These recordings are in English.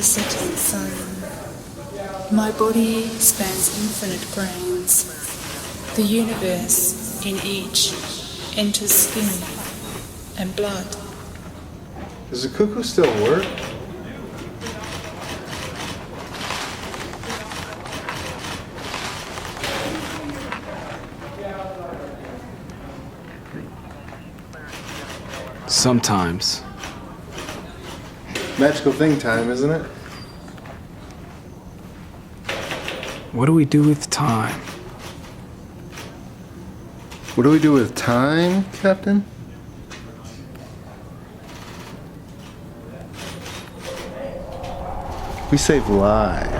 setting sun. My body spans infinite brains. The universe in each enters skin and blood. Does the cuckoo still work? Sometimes. Magical thing time, isn't it? What do we do with time? What do we do with time, Captain? We save lives.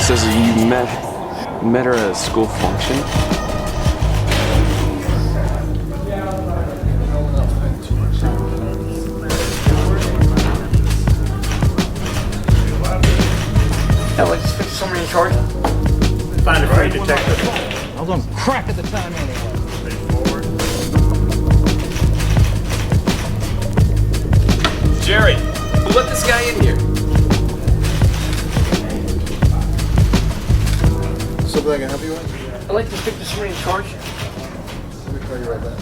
Says you met her at a school function. Let's fix someone in charge. Find a free detective. I was on crack at the time anyway. Straightforward. Jerry, who let this guy in here? Something I can help you with? I'd like to speak to someone in charge. Let me call you right back.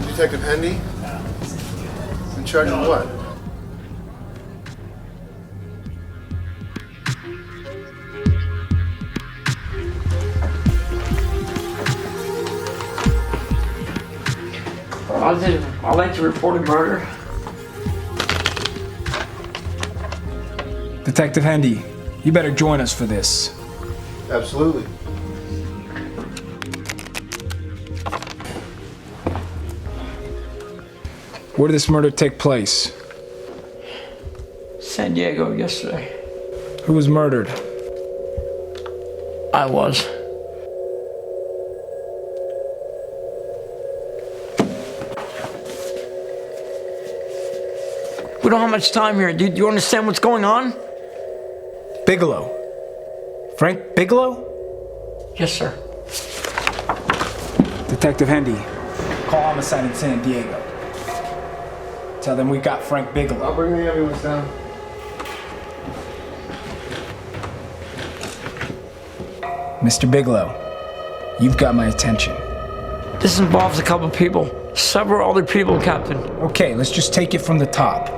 Detective Hendy? In charge of what? I'd like to report a murder. Detective Hendy, you better join us for this. Absolutely. Where did this murder take place? San Diego yesterday. Who was murdered? I was. We don't have much time here, dude. Do you understand what's going on? Bigelow. Frank Bigelow? Yes, sir. Detective Hendy, call homicide in San Diego. Tell them we got Frank Bigelow. I'll bring the ambulance down. Mr. Bigelow, you've got my attention. This involves a couple people. Several other people, Captain. Okay, let's just take it from the top.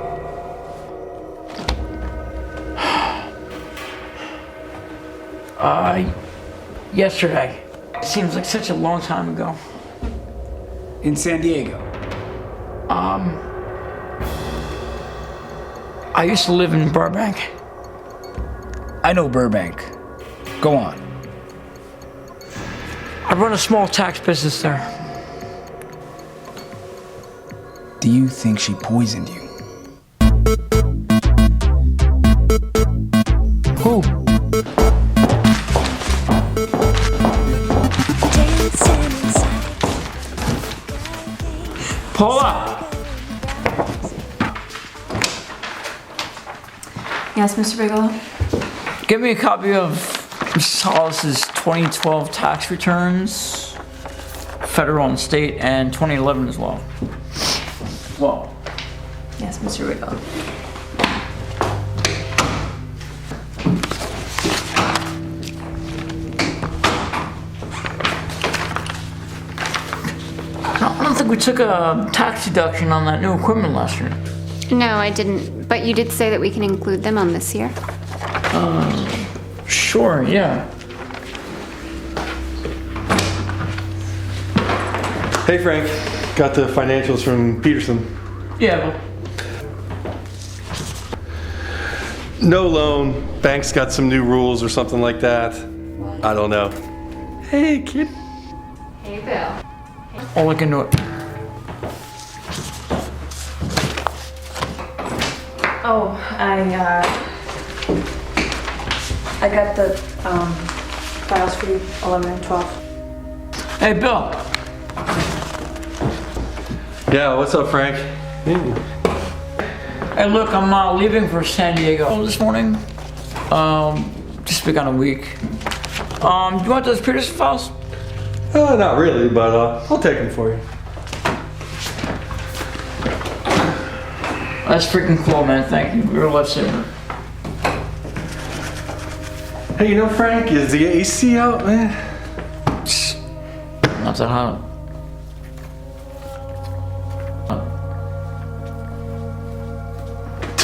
Yesterday. It seems like such a long time ago. In San Diego. I used to live in Burbank. I know Burbank. Go on. I run a small tax business there. Do you think she poisoned you? Who? Paula! Yes, Mr. Bigelow? Give me a copy of Mrs. Hollis's 2012 tax returns, federal and state, and 2011 as well. Well, Yes, Mr. Riddle. I don't think we took a tax deduction on that new equipment last year. No, I didn't. But you did say that we can include them on this year. Sure, yeah. Hey Frank, got the financials from Peterson. Yeah, No loan, bank's got some new rules or something like that. I don't know. Hey kid. Hey, Bill. I'll look into it. Oh, I got the files for you, 11 and 12. Hey, Bill. Yeah, what's up Frank? Hey, look, I'm leaving for San Diego this morning. Just speak on a week. Do you want those Peterson files? Not really, but I'll take them for you. That's freaking cool, man. Thank you. You're a lifesaver. Hey, you know Frank, is the AC out, man? Not that hot.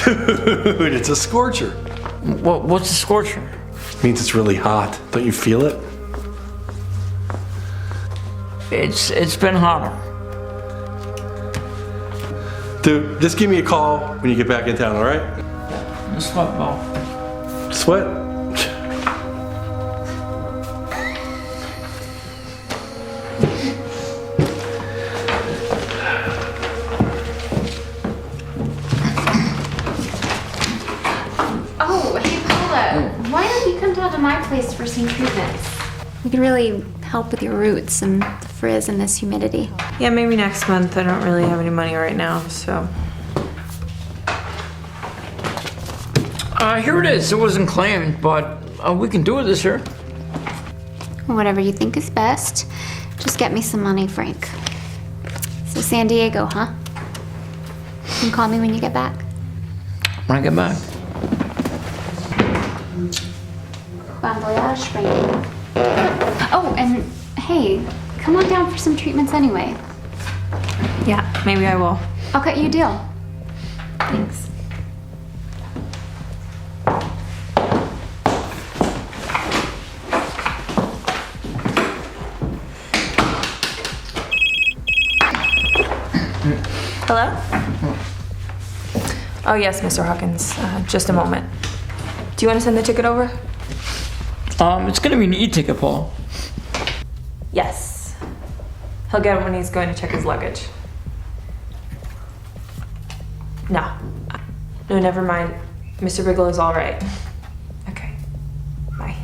Dude, it's a scorcher. What's the scorcher? Means it's really hot. Don't you feel it? It's been hotter. Dude, just give me a call when you get back in town, all right? The sweat ball. Sweat? Oh, hey, Paula. Why don't you come down to my place for some treatments? We can really help with your roots and the frizz and this humidity. Yeah, maybe next month. I don't really have any money right now, so. Here it is. It wasn't claimed, but we can do it this year. Whatever you think is best. Just get me some money, Frank. So San Diego, huh? You can call me when you get back. When I get back. Bon voyage, Frank. Oh, and hey, come on down for some treatments anyway. Yeah, maybe I will. I'll cut you a deal. Thanks. Hello? Oh, yes, Mr. Hawkins. Just a moment. Do you want to send the ticket over? It's gonna be an e-ticket, Paul. Yes. He'll get it when he's going to check his luggage. No. No, never mind. Mr. Riggle is all right. Okay. Bye.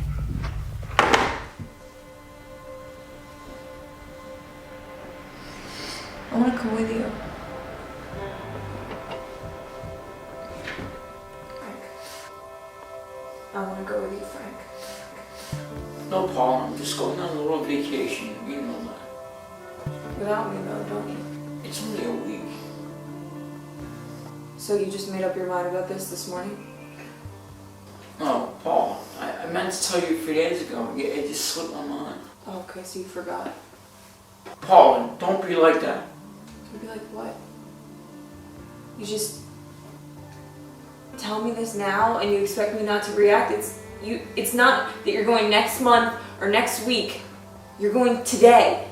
I want to come with you. Frank. I want to go with you, Frank. No, Paul. I'm just going on a little vacation. You know that. Without me, though, don't you? It's only a week. So you just made up your mind about this morning? No, Paul. I meant to tell you 3 days ago. It just slipped my mind. Oh, okay, so you forgot. Paul, don't be like that. You'd be like, what? You just tell me this now and you expect me not to react? It's not that you're going next month or next week. You're going today.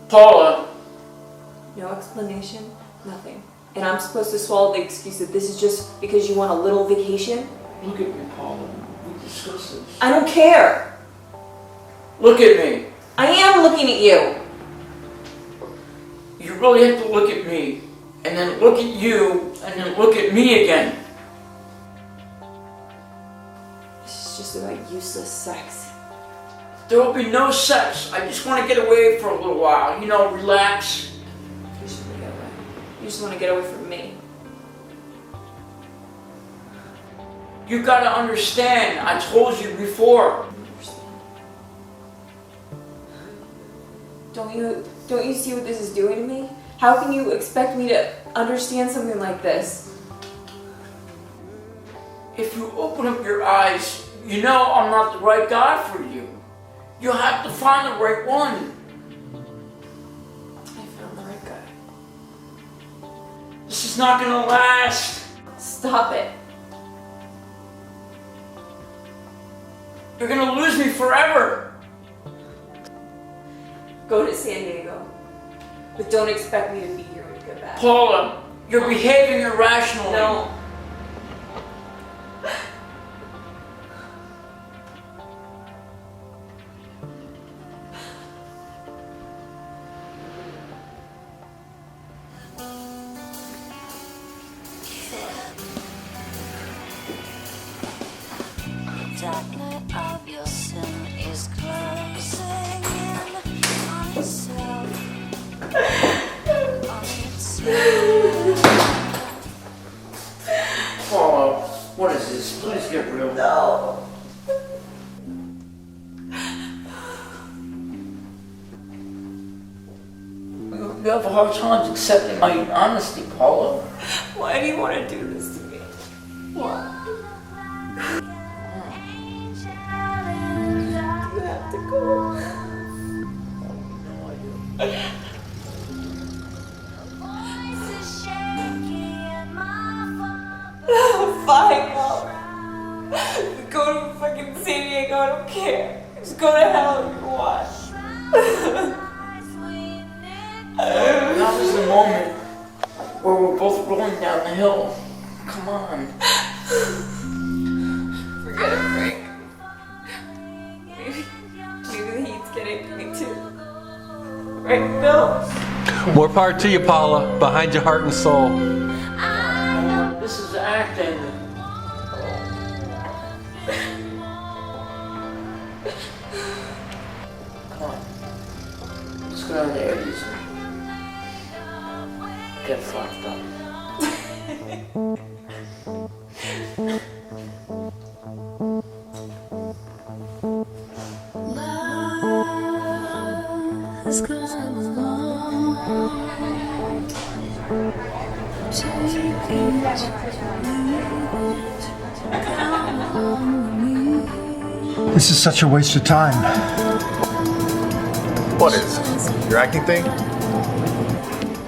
Paula. No explanation, nothing. And I'm supposed to swallow the excuse that this is just because you want a little vacation? Look at me, Paula. We discussed this. I don't care. Look at me. I am looking at you. You really have to look at me, and then look at you, and then look at me again. This is just about useless sex. There will be no sex. I just want to get away for a little while. You know, relax. You just want to get away. You just want to get away from me. You gotta understand. I told you before. Don't you see what this is doing to me? How can you expect me to understand something like this. If you open up your eyes, you know I'm not the right guy for you. You have to find the right one. I found the right guy. This is not gonna last. Stop it. You're gonna lose me forever. Go to San Diego. But don't expect me to be here when you get back. Paula, you're behaving irrationally. No. Dark night of your sin is closing in on itself. On itself. Paula, what is this? Please get real. No. You have a hard time accepting my honesty, Paula. Why do you want to do this to me? Why? You have to go. Fine, Mom. Go to fucking San Diego, I don't care. Just go to hell if you want. That was the moment where we're both rolling down the hill. Come on. Forget it, Frank. Maybe the heat's getting to me too. Right, Bill? More power to you, Paula. Behind your heart and soul. This is acting. Come on. Let's go down to Eddie's. Get fucked up. Has come along to This is such a waste of time. What is this? Your acting thing?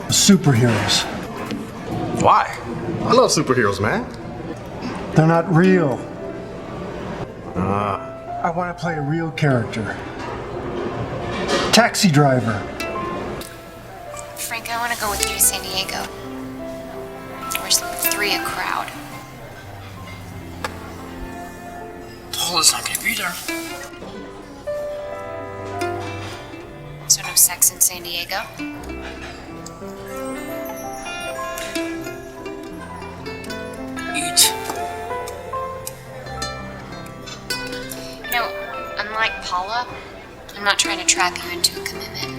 Superheroes. Why? I love superheroes, man. They're not real. I want to play a real character. Taxi driver. Frank, I want to go with you to San Diego. We're 3 a crowd. Paula's not gonna be there. So no sex in San Diego? Eat. You know, unlike Paula, I'm not trying to trap you into a commitment.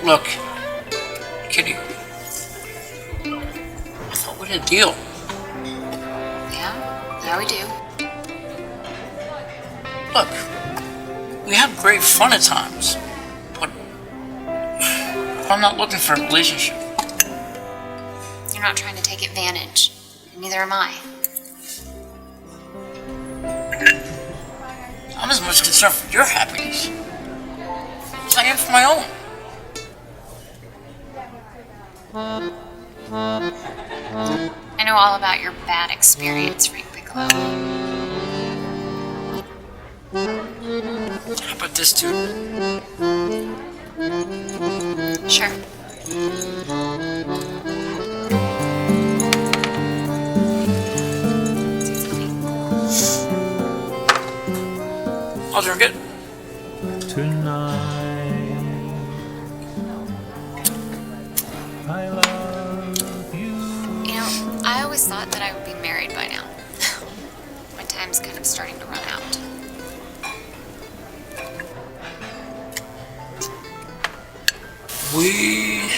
Look, Kitty. I thought we had a deal. Yeah, we do. Look, we have great fun at times, but I'm not looking for a relationship. You're not trying to take advantage, and neither am I. I'm as much concerned for your happiness as I am for my own. I know all about your bad experience, Frank Bigelow. How about this dude? Sure. I'll drink it. You know, I always thought that I would be married by now. My time's kind of starting to run out. We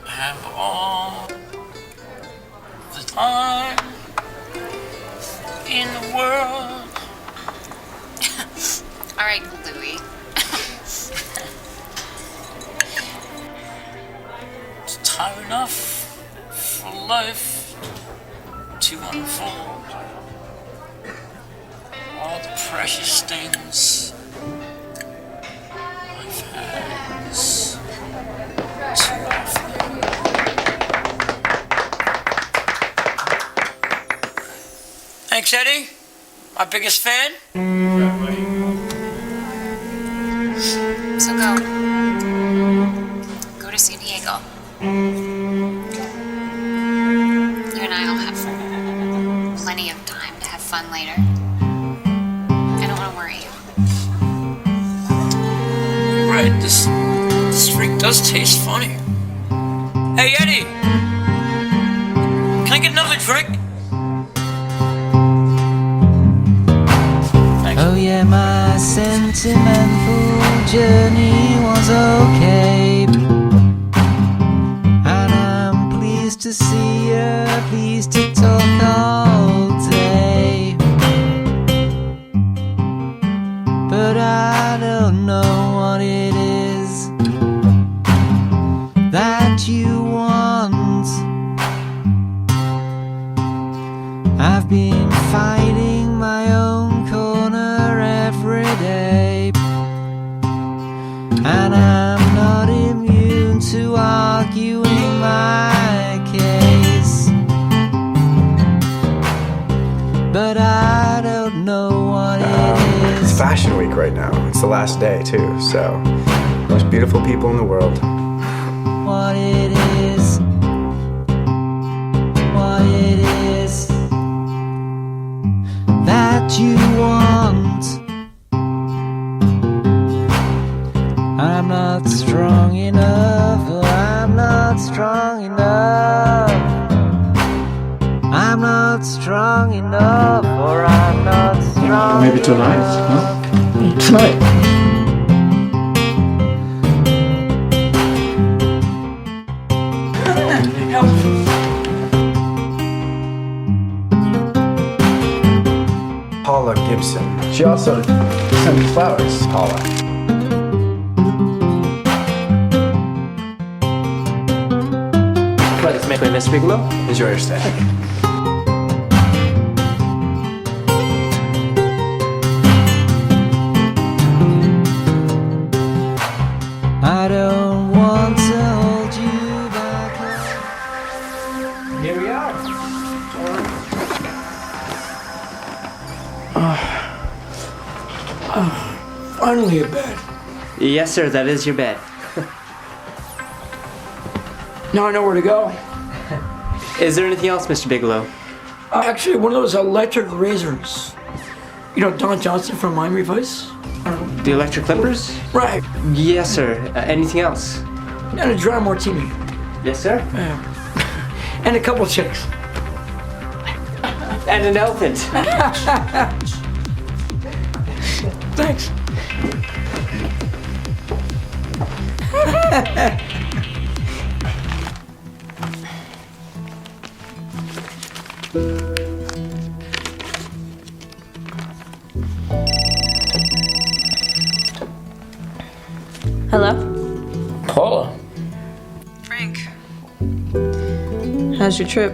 have all the time in the world. All right, Louie. time enough for life to unfold. All the precious things life has to offer. Thanks, Eddie. My biggest fan. So go to San Diego. You and I'll have plenty of time to have fun later. I don't want to worry you. You're right, this drink does taste funny. Hey, Eddie! Can I get another drink? Oh yeah, my sentimental journey was okay, and I'm pleased to see you, pleased to talk all day, but I don't know what it is that you want. I've been fighting my own corner every day, and I'm not immune to arguing my case, but I don't know what it is. It's Fashion Week right now. It's the last day too, so most beautiful people in the world. What it is, what it is that you want. I'm not strong enough, or I'm not strong enough. I'm not strong enough, or I'm not strong Maybe tonight, huh? Tonight. Paula Gibson. She also sent me flowers. Paula. Let's make Miss Bigelow. Enjoy your stay. I don't want to hold you back. Here we are. Finally a bed. Yes, sir, that is your bed. Now I know where to go. Is there anything else, Mr. Bigelow? Actually, one of those electric razors. You know Don Johnson from Miami Vice? The electric clippers? Right. Yes, sir. Anything else? And a dry martini. Yes, sir. And a couple chicks. And an elephant. Thanks. Hello? Paula. Frank. How's your trip?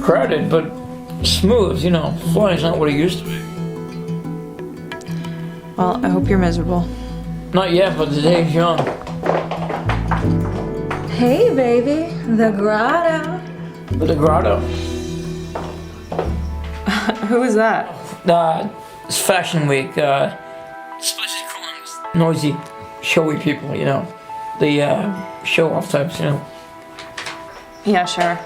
Crowded, but smooth, you know. Flying's not what it used to be. Well, I hope you're miserable. Not yet, but the day's young. Hey, baby. The grotto. The grotto. Who is that? It's Fashion Week. This place is crawling with noisy, showy people, you know. The show-off types, you know. Yeah, sure.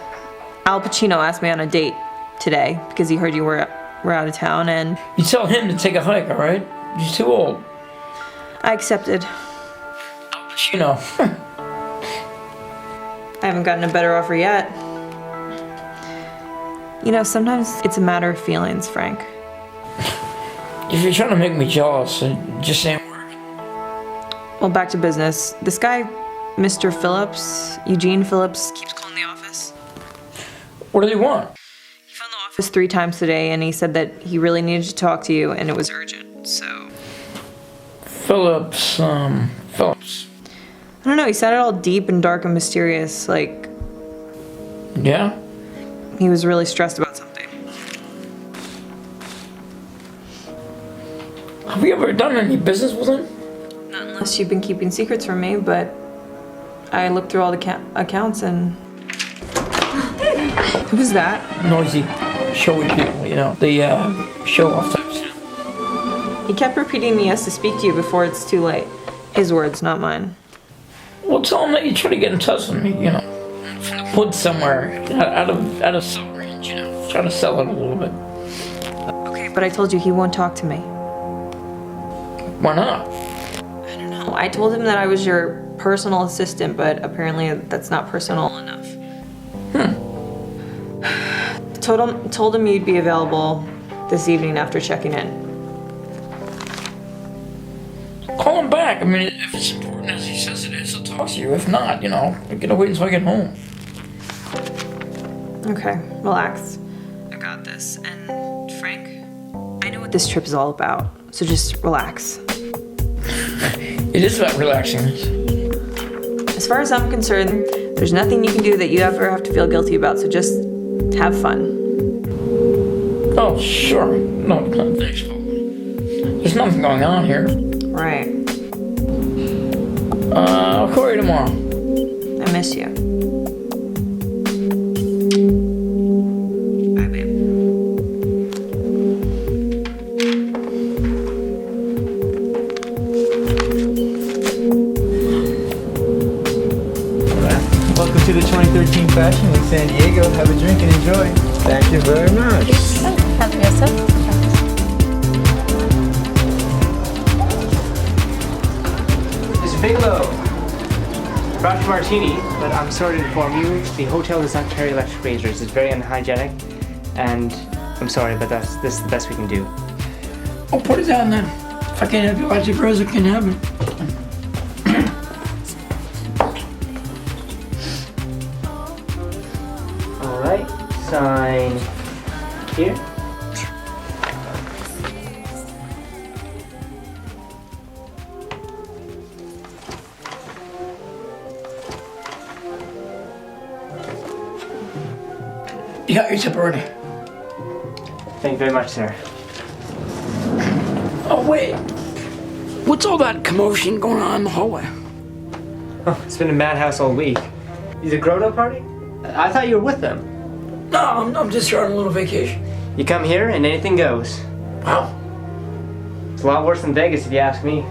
Al Pacino asked me on a date today because he heard you were out of town, and You tell him to take a hike, all right? He's too old. I accepted. You know. I haven't gotten a better offer yet. You know, sometimes it's a matter of feelings, Frank. If you're trying to make me jealous, it just ain't working. Well, back to business. This guy, Mr. Phillips, Eugene Phillips, keeps calling the office. What do they want? He phoned the office 3 times today, and he said that he really needed to talk to you, and it was urgent, so... Phillips. I don't know, he sounded all deep and dark and mysterious, like Yeah? he was really stressed about something. Have you ever done any business with him? Not unless you've been keeping secrets from me, but I looked through all the accounts and... Who's that? Noisy, showy people, you know, the show-off types. He kept repeating he has to speak to you before it's too late. His words, not mine. Well, tell him that you try to get in touch with me, you know. Put somewhere out of sight range, you know. Try to sell it a little bit. Okay, but I told you he won't talk to me. Why not? I don't know. I told him that I was your personal assistant, but apparently that's not personal enough. Told him you'd be available this evening after checking in. Call him back. I mean, if it's important as he says it is, he'll talk to you. If not, you know, we're gonna wait until I get home. Okay, relax. I got this. And Frank, I know what this trip is all about, so just relax. It is about relaxing. As far as I'm concerned, there's nothing you can do that you ever have to feel guilty about, so just have fun. Oh, sure. No, thanks, Paul. There's nothing going on here. Right. I'll call you tomorrow. I miss you. Bye, babe. Welcome to the 2013 Fashion Week San Diego. Have a drink and enjoy. Thank you very much. Have yourself. Mr. Bigelow, brought you martini, but I'm sorry to inform you, the hotel does not carry electric razors. It's very unhygienic, and I'm sorry, but this is the best we can do. I'll put it down then. If I can't have you, electric razor can have it. All right, sign here. You got your tip already. Thank you very much, sir. Oh, wait. What's all that commotion going on in the hallway? Oh, it's been a madhouse all week. Is it a grown-up party? I thought you were with them. No, I'm just here on a little vacation. You come here and anything goes. Wow. It's a lot worse than Vegas, if you ask me.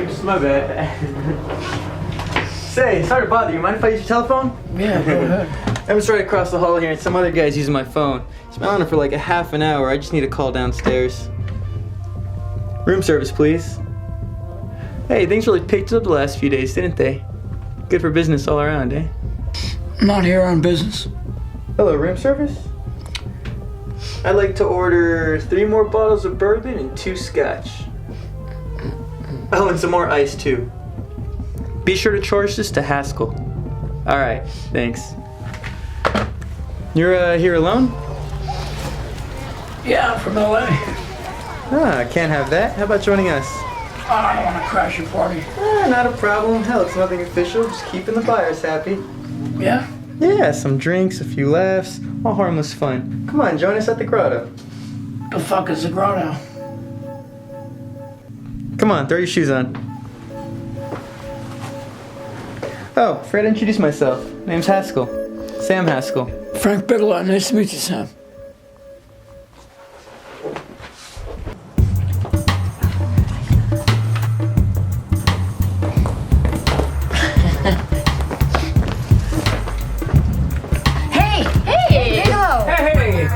Just my bad. Say, sorry to bother you. Mind if I use your telephone? Yeah, go ahead. I'm just right across the hall here, and some other guy's using my phone. It's been on it for like a half an hour. I just need a call downstairs. Room service, please. Hey, things really picked up the last few days, didn't they? Good for business all around, eh? Not here on business. Hello, room service? I'd like to order 3 more bottles of bourbon and 2 scotch. Oh, and some more ice, too. Be sure to charge this to Haskell. Alright, thanks. You're here alone? Yeah, from LA. Ah, can't have that. How about joining us? Oh, I don't want to crash your party. Ah, not a problem. Hell, it's nothing official. Just keeping the buyers happy. Yeah? Yeah, some drinks, a few laughs, all harmless fun. Come on, join us at the grotto. The fuck is the grotto? Come on, throw your shoes on. Oh, forgot to introduce myself. Name's Haskell. Sam Haskell. Frank Bigelow, nice to meet you, Sam. Hey! Hey! Bigelow! Hey!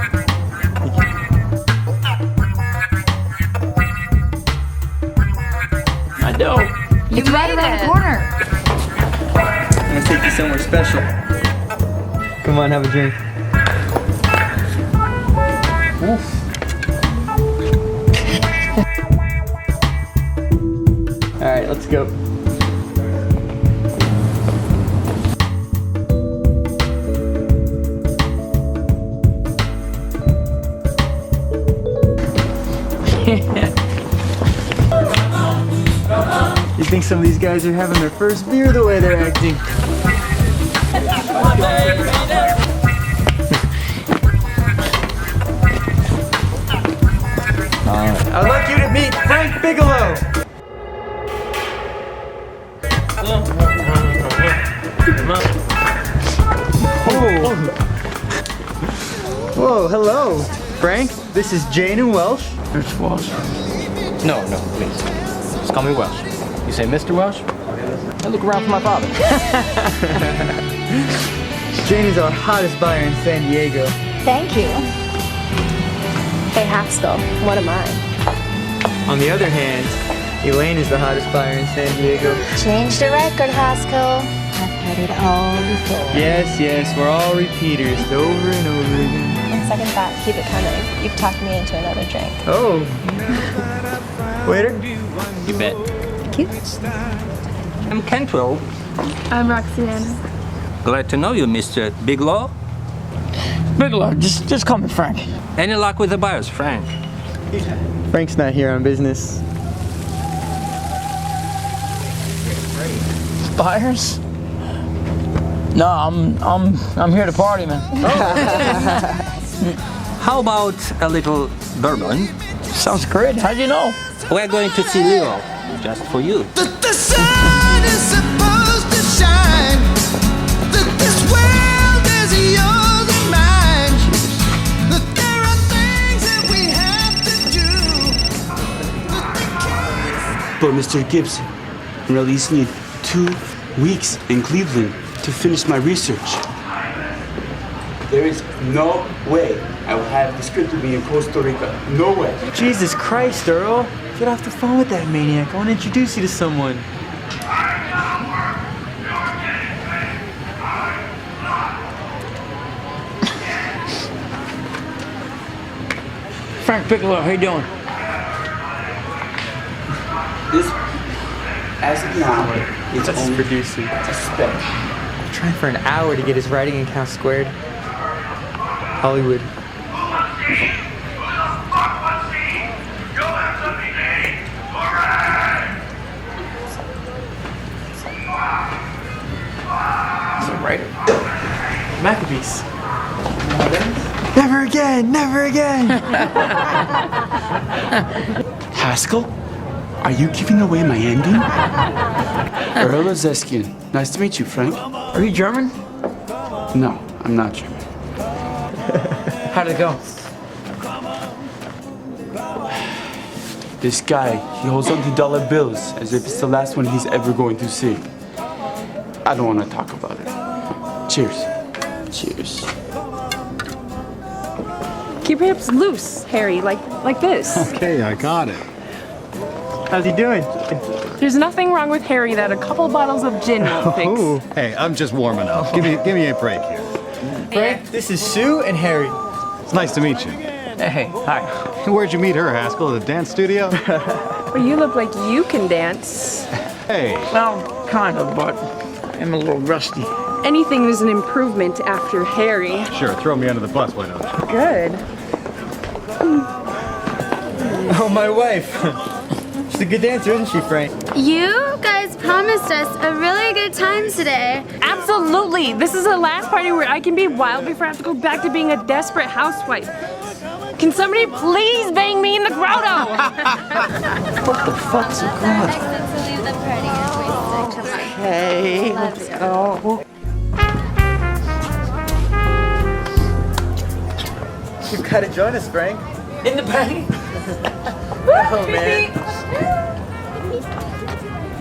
I know. It's right around the corner. I'm gonna take you somewhere special. Come on, have a drink. Alright, let's go. You some of these guys are having their first beer the way they're acting. I'd like you to meet Frank Bigelow. Whoa, hello. Frank, this is Jane and Welsh. It's Welsh. No, please. Just call me Welsh. You say Mr. Welsh? I look around for my father. Jane is our hottest buyer in San Diego. Thank you. Hey, Haskell, what am I? On the other hand, Elaine is the hottest buyer in San Diego. Change the record, Haskell. I've heard it all before. Yes, we're all repeaters over and over again. And second thought, keep it coming. You've talked me into another drink. Oh. Waiter? You bet. Thank you. I'm Cantwell. I'm Roxanne. Glad to know you, Mr. Bigelow. Bigelow, just call me Frank. Any luck with the buyers, Frank? Frank's not here on business. Buyers? No, I'm here to party, man. How about a little bourbon? Sounds great. How'd you know? We're going to see Leo, just for you. The sun is supposed to shine. That this world is yours and mine. That there are things that we have to do. But Mr. Gibbs, I release need 2 weeks in Cleveland to finish my research. There is no way I will have the script to be in Costa Rica. No way. Jesus Christ, Earl. Get off the phone with that maniac. I want to introduce you to someone. Frank Bigelow, how you doing? This, as of now, it's That's his only producer. a spec. I'm trying for an hour to get his writing account squared. Hollywood. He's a writer. McHeffey's. Never again, never again. Haskell, are you giving away my ending? Earl Zeskian. Nice to meet you, Frank. Are you German? No, I'm not German. How did it go? This guy, he holds on to dollar bills as if it's the last one he's ever going to see. I don't want to talk about it. Cheers. Cheers. Keep your hips loose, Harry, like this. Okay, I got it. How's he doing? There's nothing wrong with Harry that a couple bottles of gin won't fix. Ooh. Hey, I'm just warming up. Give me a break here. Frank, this is Sue and Harry. It's nice to meet you. Hey, hi. Where'd you meet her, Haskell? At the dance studio? Well, you look like you can dance. Hey. Well, kind of, but I'm a little rusty. Anything is an improvement after Harry. Sure, throw me under the bus, why don't you? Good. Oh, my wife. She's a good dancer, isn't she, Frank? You guys promised us a really good time today. Absolutely. This is the last party where I can be wild before I have to go back to being a desperate housewife. Can somebody please bang me in the grotto? What the fuck's a grotto? Okay, let's go. You've got to join us, Frank. In the bang? Oh, man.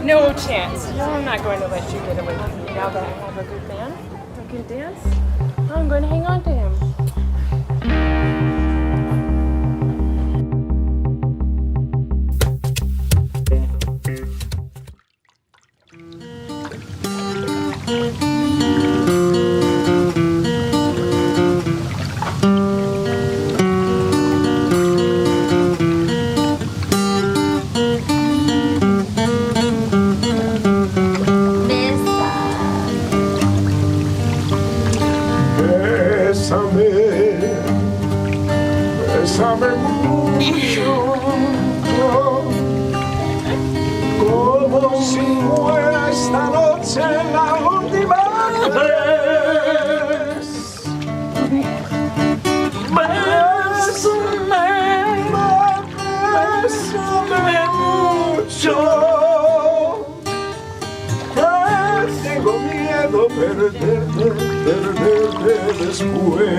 No chance. I'm not going to let you get away from me now that I have a good man who can dance. I'm going to hang on to him. Bésame mucho, como como si fuera esta noche la última vez. Bésame, bésame mucho. Tengo miedo perderte después.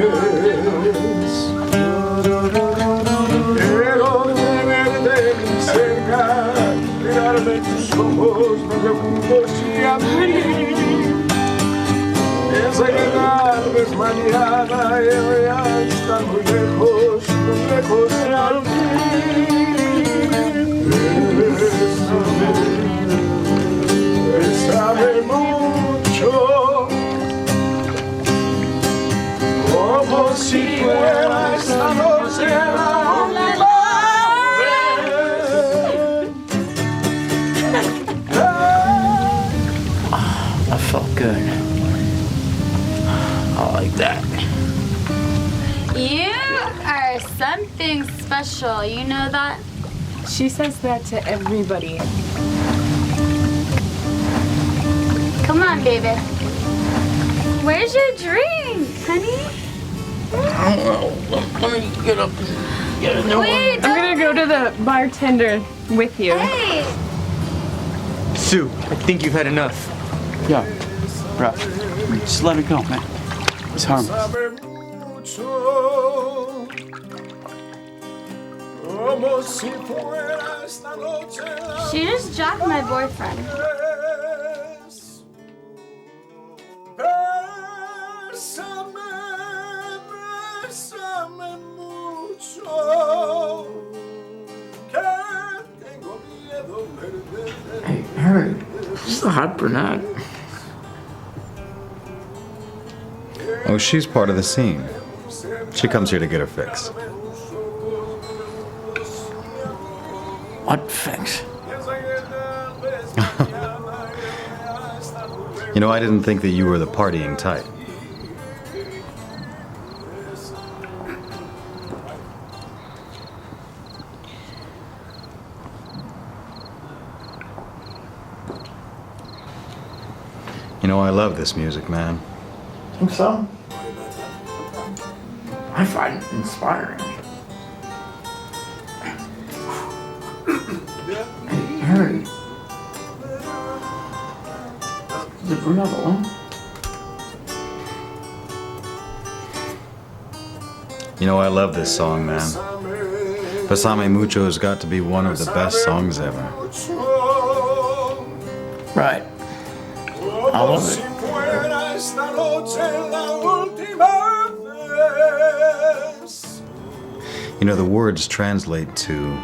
Quiero tenerte muy cerca, mirarme en tus ojos profundos y a mí. Piensa que tal vez mañana yo ya estar muy lejos de ti. Bésame mucho, como si fuera esta noche la última vez. That felt good. I like that. You are something special. You know that? She says that to everybody. Come on, baby. Where's your drink, honey? I don't know. Let me get up and get a new Wait, one. I'm gonna go to the bartender with you. Hey! Sue, I think you've had enough. Yeah, bro. Just let it go, man. It's harmless. Bésame mucho, como si fuera esta noche la She just jacked my boyfriend. Bésame, bésame mucho, que tengo miedo perderte. Hey, Harry, who's the hot brunette? Oh, she's part of the scene. She comes here to get her fix. What fix? You know, I didn't think that you were the partying type. You know, I love this music, man. Think so? I find it inspiring. Hey, Harry. Is it brunette alone? You know, I love this song, man. Bésame Mucho has got to be one of the best songs ever. Right. I love it. You know, the words translate to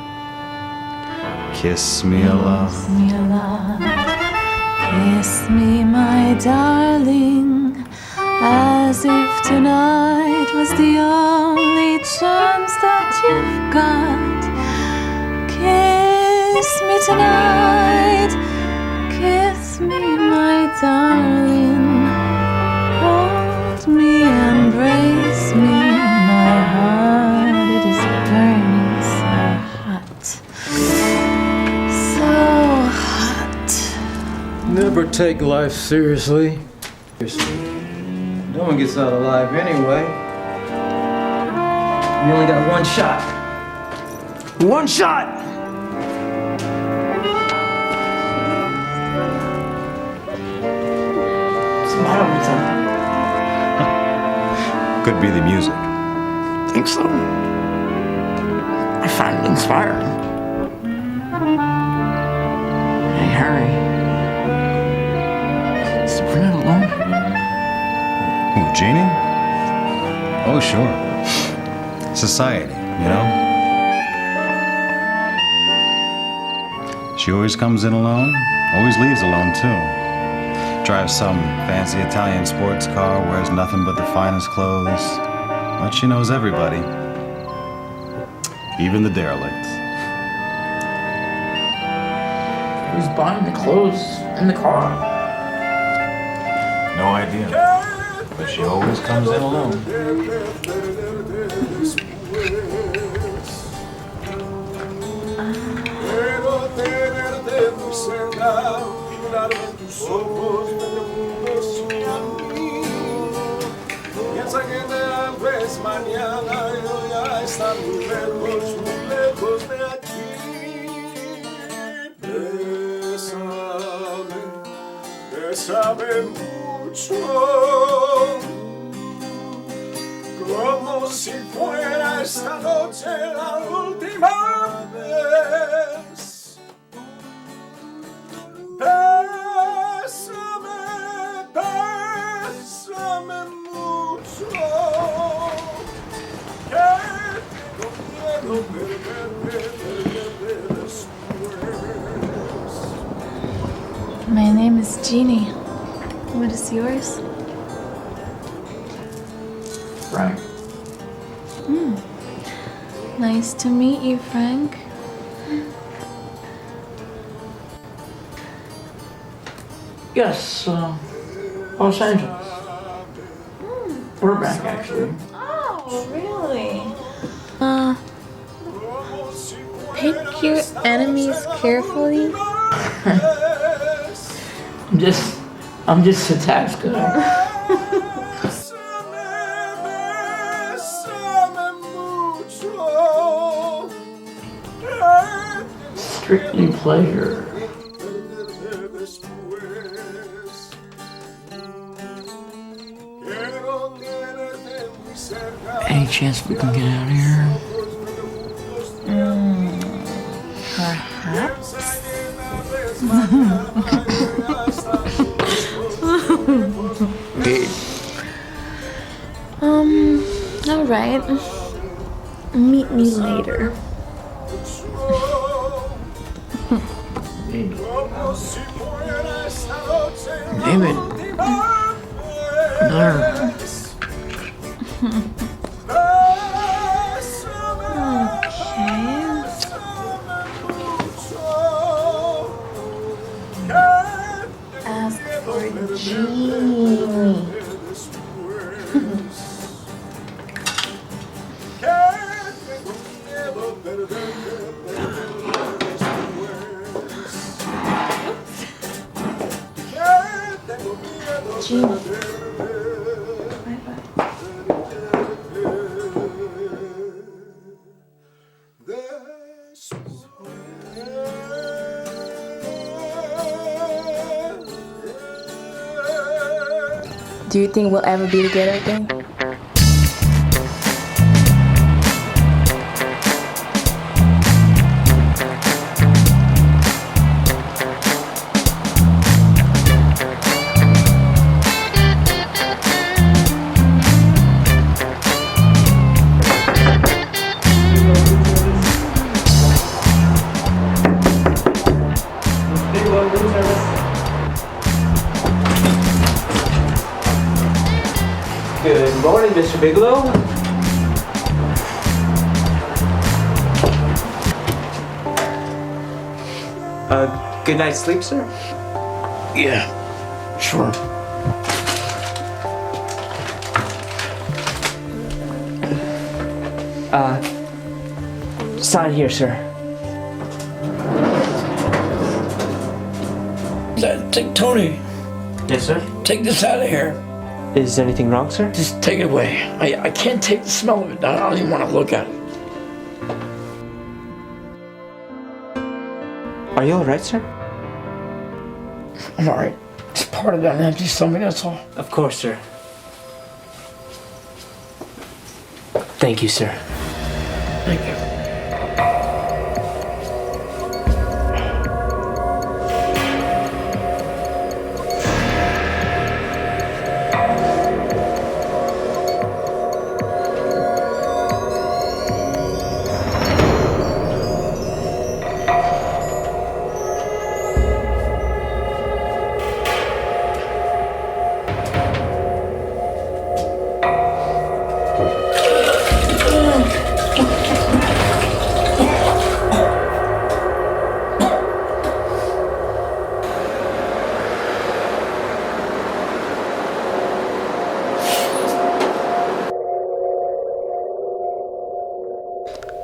kiss me a lot. Kiss me, my darling, as if tonight was the only chance that you've got. Kiss me tonight, kiss me, my darling. Hold me, embrace me, my heart, it is burning so hot. So hot. Never take life seriously. No one gets out alive anyway. You only got one shot. One shot! What's the matter with her? Could be the music. Think so? I find it inspiring. Hey, Harry. Is the brunette alone? Who, Jeannie? Oh, sure. Society, you know? She always comes in alone, always leaves alone, too. Drives some fancy Italian sports car, wears nothing but the finest clothes. But she knows everybody, even the derelicts. Who's buying the clothes in the car? No idea. But she always comes in alone. será mirarme en tus ojos desde mundos sin a mí. Piensa que tal vez mañana yo ya estar muy lejos de aquí. Bésame mucho, como si fuera esta noche la última vez. Bésame, bésame mucho, que tengo miedo perderte después. My name is Jeannie. What is yours? Frank. Nice to meet you, Frank. Yes, Los Angeles. Burbank, actually. Oh, really? Pick your enemies carefully. I'm just a tax guy. Strictly pleasure. Any chance we can get out of here? Perhaps. All right. Meet me later. David. No. Ask for Jeannie. Jeannie. Do you think we'll ever be together again? Good morning, Mr. Bigelow. Good night's sleep, sir? Yeah, sure. Sign here, sir. Take Tony. Yes, sir? Take this out of here. Is anything wrong, sir? Just take it away. I can't take the smell of it. I don't even want to look at it. Are you alright, sir? I'm alright. It's part of that empty stomach, that's all. Of course, sir. Thank you, sir. Thank you.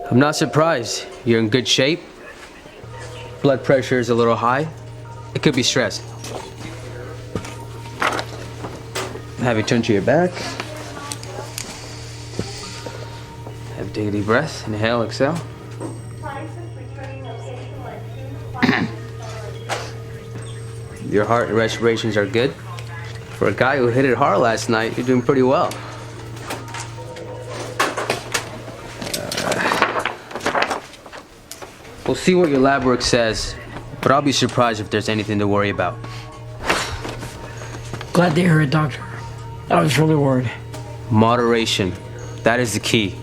I'm not surprised. You're in good shape. Blood pressure is a little high. It could be stress. Have you turn to your back. Have take a deep breath. Inhale, exhale. Your heart and respirations are good. For a guy who hit it hard last night, you're doing pretty well. We'll see what your lab work says, but I'll be surprised if there's anything to worry about. Glad to hear it, doctor. I was really worried. Moderation. That is the key.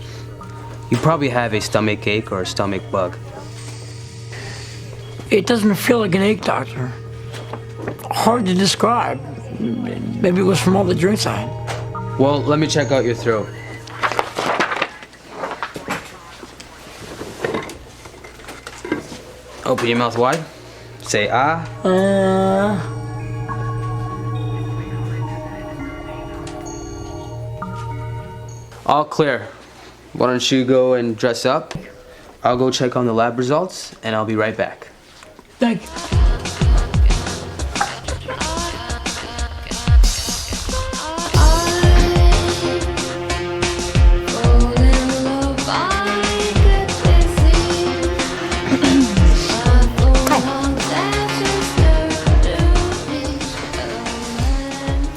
You probably have a stomach ache or a stomach bug. It doesn't feel like an ache, doctor. Hard to describe. Maybe it was from all the drinks I had. Well, let me check out your throat. Open your mouth wide. Say ah. All clear. Why don't you go and dress up? I'll go check on the lab results, and I'll be right back. Thank you.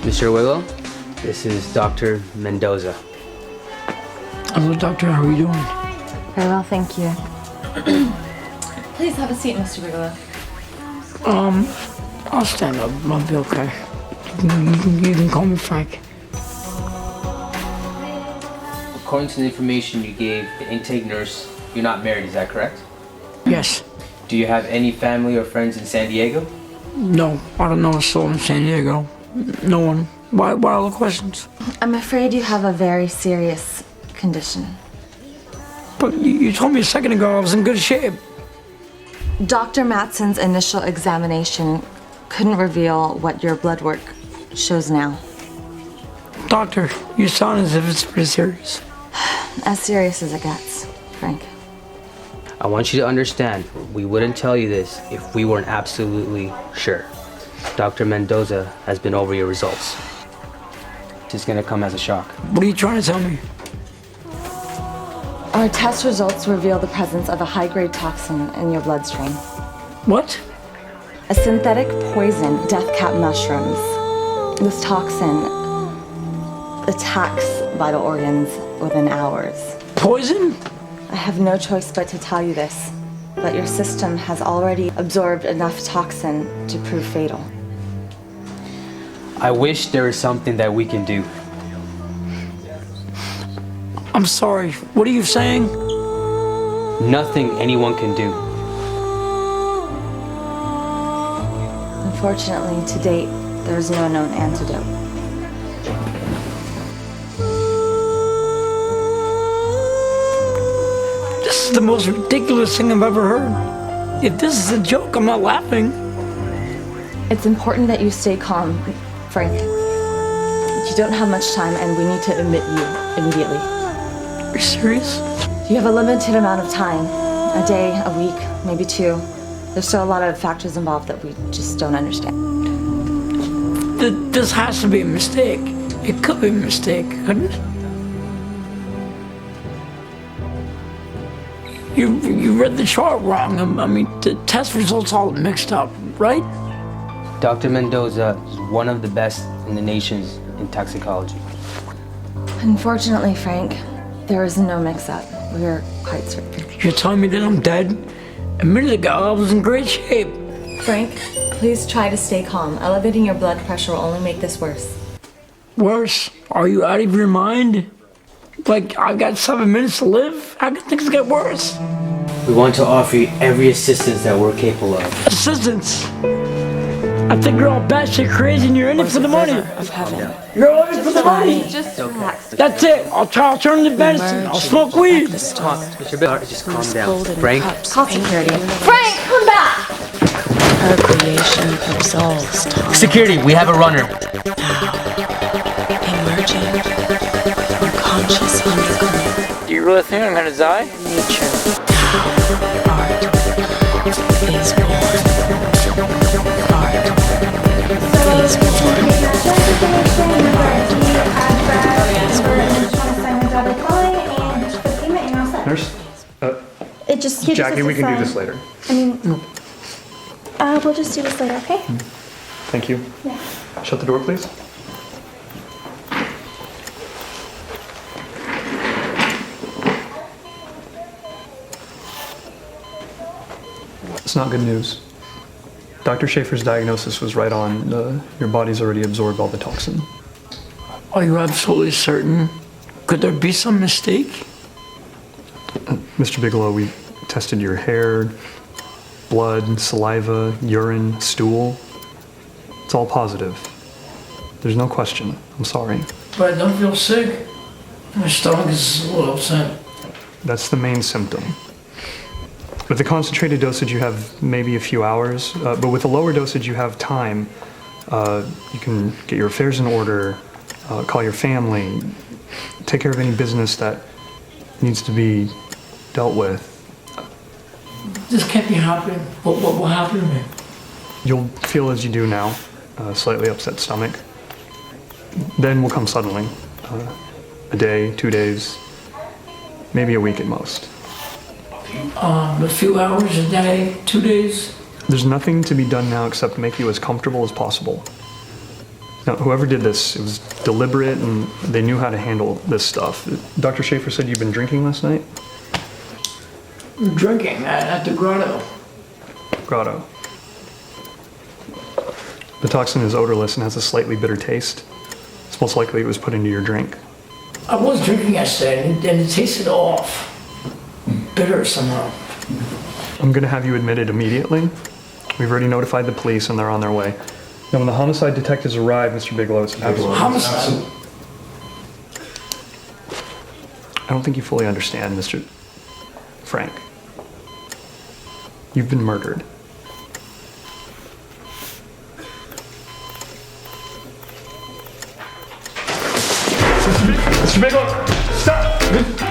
Mr. Willow, this is Dr. Mendoza. Hello, doctor. How are you doing? Very well, thank you. Please have a seat, Mr. Bigelow. I'll stand up. I'll be okay. You can call me Frank. According to the information you gave the intake nurse, you're not married, is that correct? Yes. Do you have any family or friends in San Diego? No, I don't know a soul in San Diego. No one. Why all the questions? I'm afraid you have a very serious condition. But you told me a second ago I was in good shape. Dr. Matson's initial examination couldn't reveal what your blood work shows now. Doctor, you sound as if it's pretty serious. As serious as it gets, Frank. I want you to understand, we wouldn't tell you this if we weren't absolutely sure. Dr. Mendoza has been over your results. It's gonna come as a shock. What are you trying to tell me? Our test results reveal the presence of a high-grade toxin in your bloodstream. What? A synthetic poison, death cap mushrooms. This toxin attacks vital organs within hours. Poison? I have no choice but to tell you this, but your system has already absorbed enough toxin to prove fatal. I wish there was something that we can do. I'm sorry. What are you saying? Nothing anyone can do. Unfortunately, to date, there is no known antidote. This is the most ridiculous thing I've ever heard. If this is a joke, I'm not laughing. It's important that you stay calm, Frank. You don't have much time and we need to admit you immediately. Are you serious? You have a limited amount of time. A day, a week, maybe 2. There's still a lot of factors involved that we just don't understand. This has to be a mistake. It could be a mistake, couldn't it? You read the chart wrong. I mean, the test results all mixed up, right? Dr. Mendoza is one of the best in the nations in toxicology. Unfortunately, Frank, there is no mix-up. We're quite certain. You're telling me that I'm dead? A minute ago, I was in great shape. Frank, please try to stay calm. Elevating your blood pressure will only make this worse. Worse? Are you out of your mind? Like, I've got 7 minutes to live? How can things get worse? We want to offer you every assistance that we're capable of. Assistance? I think you're all batshit crazy and you're in it for the money. Of heaven. You're all in it for the money. Just relax. That's it. I'll turn into medicine. I'll smoke weed. Mr. Bill, just calm down. Frank? Call security. Frank, come back! Her creation absolves time. Security, we have a runner. Emerging from conscious underground. Do you really think I'm gonna die? Nature. Art is born. Art Nurse? It just Jackie, we can do this later. I mean, we'll just do this later, okay? Thank you. Yeah. Shut the door, please. It's not good news. Dr. Schaefer's diagnosis was right on. Your body's already absorbed all the toxin. Are you absolutely certain? Could there be some mistake? Mr. Bigelow, we tested your hair, blood, saliva, urine, stool. It's all positive. There's no question. I'm sorry. But I don't feel sick. My stomach is a little upset. That's the main symptom. With the concentrated dosage, you have maybe a few hours, but with the lower dosage, you have time. You can get your affairs in order, call your family, take care of any business that needs to be dealt with. This can't be happening. What will happen to me? You'll feel as you do now, slightly upset stomach. Then will come suddenly. A day, 2 days, maybe a week at most. A few hours a day, 2 days. There's nothing to be done now except make you as comfortable as possible. Now, whoever did this, it was deliberate and they knew how to handle this stuff. Dr. Schaefer said you've been drinking last night? Drinking at the grotto. Grotto. The toxin is odorless and has a slightly bitter taste. It's most likely it was put into your drink. I was drinking yesterday and it tasted off. Bitter somehow. I'm gonna have you admitted immediately. We've already notified the police and they're on their way. Now when the homicide detectives arrive, Mr. Bigelow, it's Homicide? I don't think you fully understand, Mr. Frank. You've been murdered. Mr. Bigelow, stop!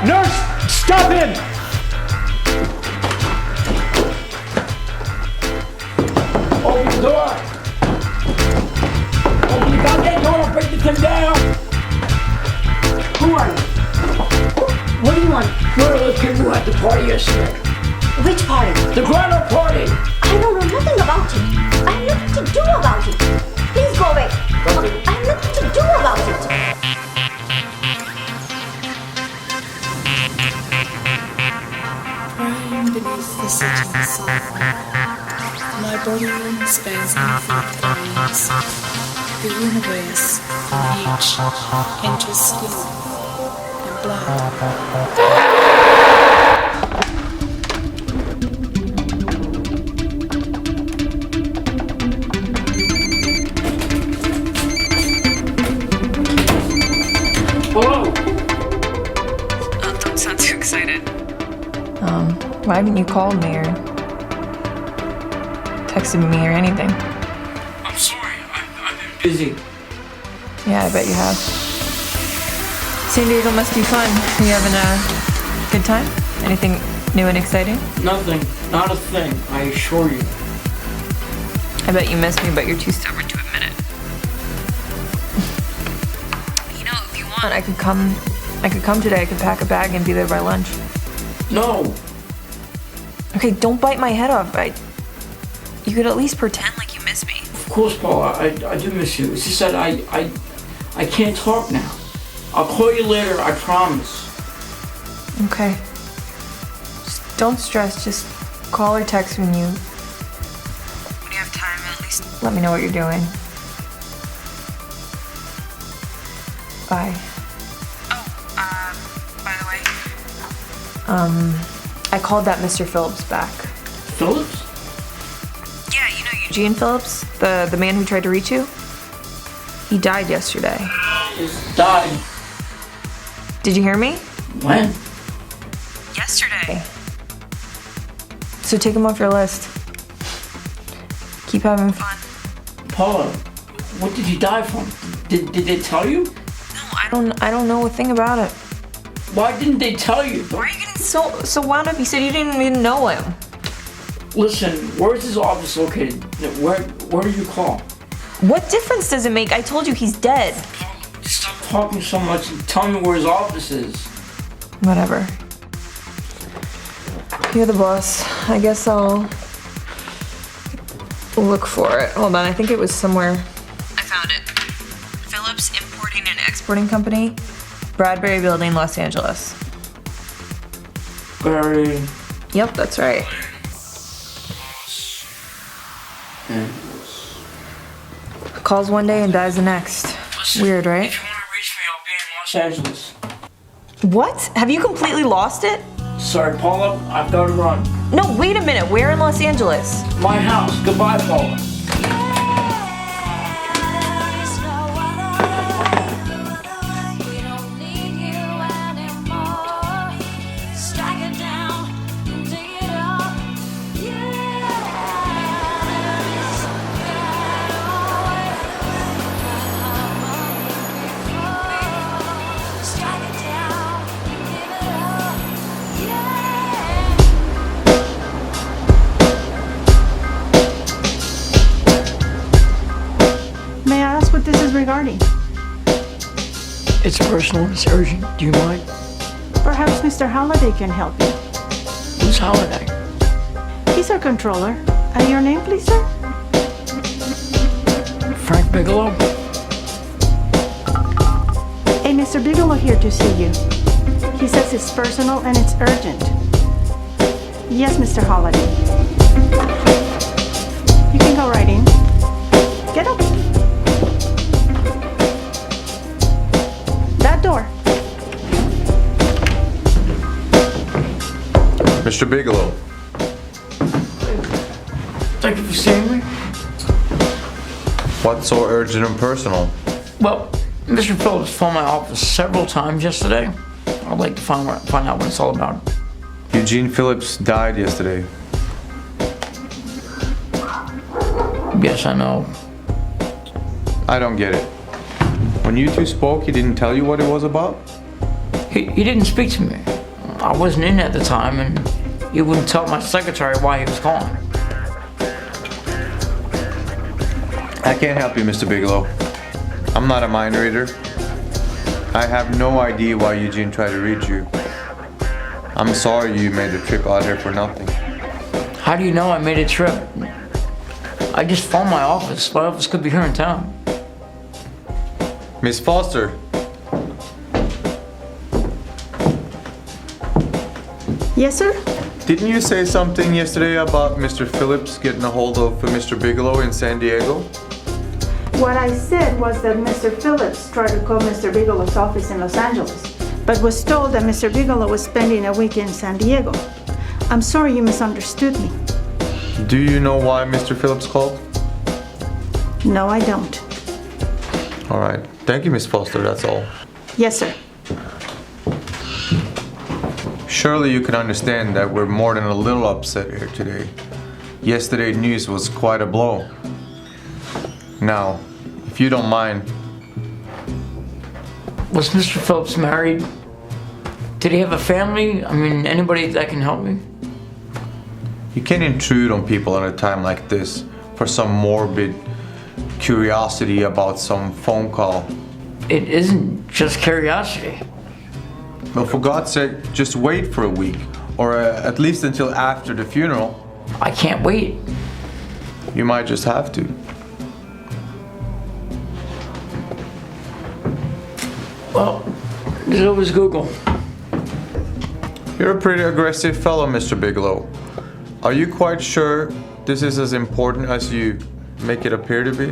Nurse, stop him! Open the door! Open the goddamn door, I'll break the thing down! Who are you? What do you want? One of those people at the party yesterday. Which party? The grotto party! I don't know nothing about it. I have nothing to do about it. Please go away. I have nothing to do about it. Crying beneath the setting sun, my body spasming through pains. The universe from each enters skin and blood. Hello? Oh, don't sound too excited. Why haven't you called me or texted me or anything? I'm sorry, I've been busy. Yeah, I bet you have. San Diego must be fun. Are you having a good time? Anything new and exciting? Nothing, not a thing, I assure you. I bet you miss me, but you're too stubborn to admit it. You know, if you want, I could come today. I could pack a bag and be there by lunch. No. Okay, don't bite my head off. You could at least pretend like you miss me. Of course, Paula, I do miss you. It's just that I can't talk now. I'll call you later, I promise. Okay. Just don't stress. Just call or text when you have time. At least let me know what you're doing. Bye. Oh, by the way. I called that Mr. Phillips back. Phillips? Yeah, you know Eugene Phillips, the man who tried to reach you? He died yesterday. He's died. Did you hear me? When? Yesterday. So take him off your list. Keep having fun. Paula, what did he die from? Did they tell you? No, I don't know a thing about it. Why didn't they tell you? Why are you getting so wound up? You said you didn't even know him. Listen, where's his office located? Where do you call? What difference does it make? I told you he's dead. Stop talking so much and tell me where his office is. Whatever. You're the boss. I guess I'll look for it. Hold on, I think it was somewhere. I found it. Phillips Importing and Exporting Company, Bradbury Building, Los Angeles. Barry. Yep, that's right. Calls one day and dies the next. Weird, right? If you want to reach me, I'll be in Los Angeles. What? Have you completely lost it? Sorry, Paula, I've got to run. No, wait a minute. Where in Los Angeles? My house. Goodbye, Paula. May I ask what this is regarding? It's personal. It's urgent. Do you mind? Perhaps Mr. Halliday can help you. Who's Halliday? He's our controller. Your name, please, sir? Frank Bigelow? Hey, Mr. Bigelow here to see you. He says it's personal and it's urgent. Yes, Mr. Halliday. You can go right in. Get up. That door. Mr. Bigelow. Thank you for seeing me. What's so urgent and personal? Well, Mr. Phillips phoned my office several times yesterday. I'd like to find out what it's all about. Eugene Phillips died yesterday. Yes, I know. I don't get it. When you two spoke, he didn't tell you what it was about? He didn't speak to me. I wasn't in at the time, and he wouldn't tell my secretary why he was calling. I can't help you, Mr. Bigelow. I'm not a mind reader. I have no idea why Eugene tried to reach you. I'm sorry you made the trip out here for nothing. How do you know I made a trip? I just phoned my office. My office could be here in town. Miss Foster. Yes, sir? Didn't you say something yesterday about Mr. Phillips getting a hold of Mr. Bigelow in San Diego? What I said was that Mr. Phillips tried to call Mr. Bigelow's office in Los Angeles, but was told that Mr. Bigelow was spending a week in San Diego. I'm sorry you misunderstood me. Do you know why Mr. Phillips called? No, I don't. All right. Thank you, Miss Foster. That's all. Yes, sir. Surely you can understand that we're more than a little upset here today. Yesterday's news was quite a blow. Now, if you don't mind. Was Mr. Phillips married? Did he have a family? I mean, anybody that can help me? You can't intrude on people at a time like this for some morbid curiosity about some phone call. It isn't just curiosity. Well, for God's sake, just wait for a week, or at least until after the funeral. I can't wait. You might just have to. Well, there's always Google. You're a pretty aggressive fellow, Mr. Bigelow. Are you quite sure this is as important as you make it appear to be?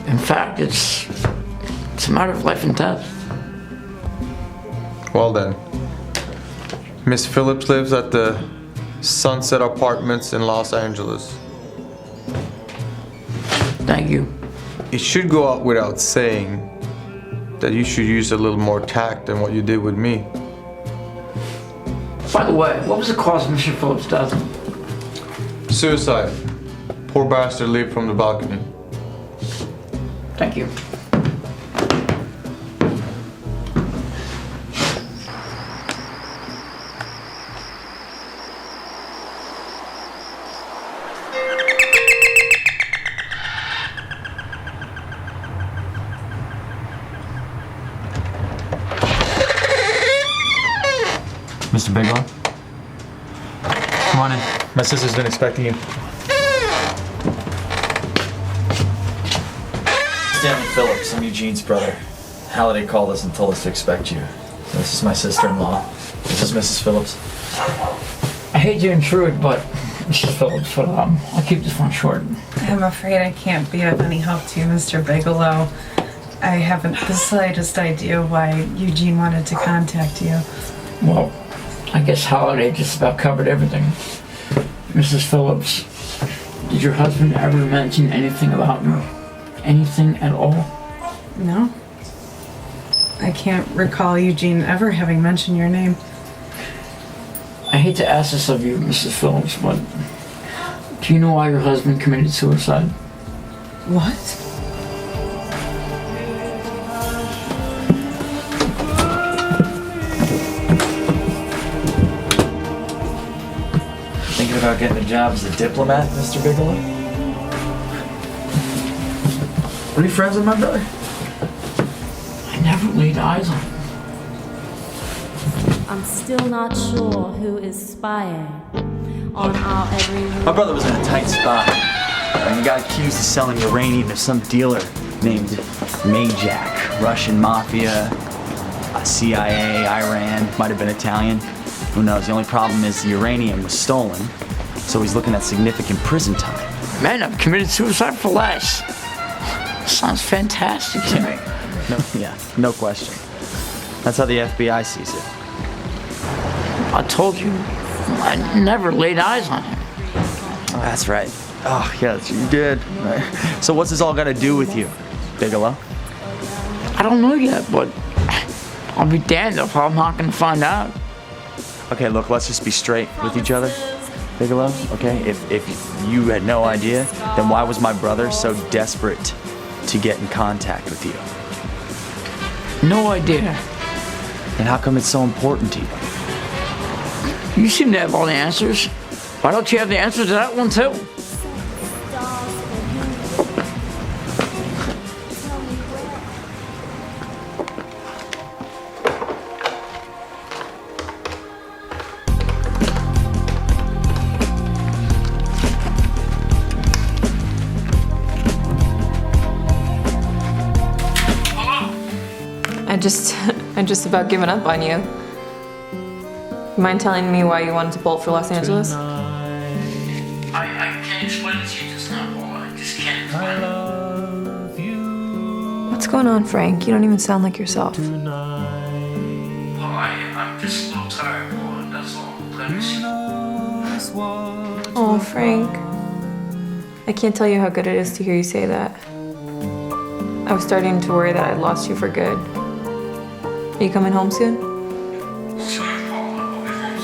In fact, it's a matter of life and death. Well then, Miss Phillips lives at the Sunset Apartments in Los Angeles. Thank you. It should go out without saying that you should use a little more tact than what you did with me. By the way, what was the cause of Mr. Phillips' death? Suicide. Poor bastard leaped from the balcony. Thank you. Mr. Bigelow? Come on in. My sister's been expecting you. Stanley Phillips, I'm Eugene's brother. Halliday called us and told us to expect you. This is my sister-in-law. This is Mrs. Phillips. I hate to intrude, but Mrs. Phillips, but I'll keep this one short. I'm afraid I can't be of any help to you, Mr. Bigelow. I haven't the slightest idea why Eugene wanted to contact you. Well, I guess Halliday just about covered everything. Mrs. Phillips, did your husband ever mention anything about me? Anything at all? No. I can't recall Eugene ever having mentioned your name. I hate to ask this of you, Mrs. Phillips, but do you know why your husband committed suicide? What? Thinking about getting a job as a diplomat, Mr. Bigelow? Are you friends with my brother? I never laid eyes on him. I'm still not sure who is spying on our every move. My brother was in a tight spot, and he got accused of selling uranium to some dealer named Majak. Russian mafia, CIA, Iran, might have been Italian. Who knows? The only problem is the uranium was stolen, so he's looking at significant prison time. Man, I've committed suicide for less. Sounds fantastic to me. No question. That's how the FBI sees it. I told you, I never laid eyes on him. Oh, that's right. Oh, yes, you did. So what's this all got to do with you, Bigelow? I don't know yet, but I'll be damned if I'm not going to find out. Okay, look, let's just be straight with each other, Bigelow, okay? If you had no idea, then why was my brother so desperate to get in contact with you? No idea. And how come it's so important to you? You seem to have all the answers. Why don't you have the answer to that one too? I just about given up on you. Mind telling me why you wanted to bolt for Los Angeles? I can't explain it to you just now, Paul. I just can't explain it. What's going on, Frank? You don't even sound like yourself. Well, I'm just a little tired, Paul. That's all. Let me see. Oh, Frank. I can't tell you how good it is to hear you say that. I was starting to worry that I'd lost you for good. Are you coming home soon? Soon, Paul. I'll be home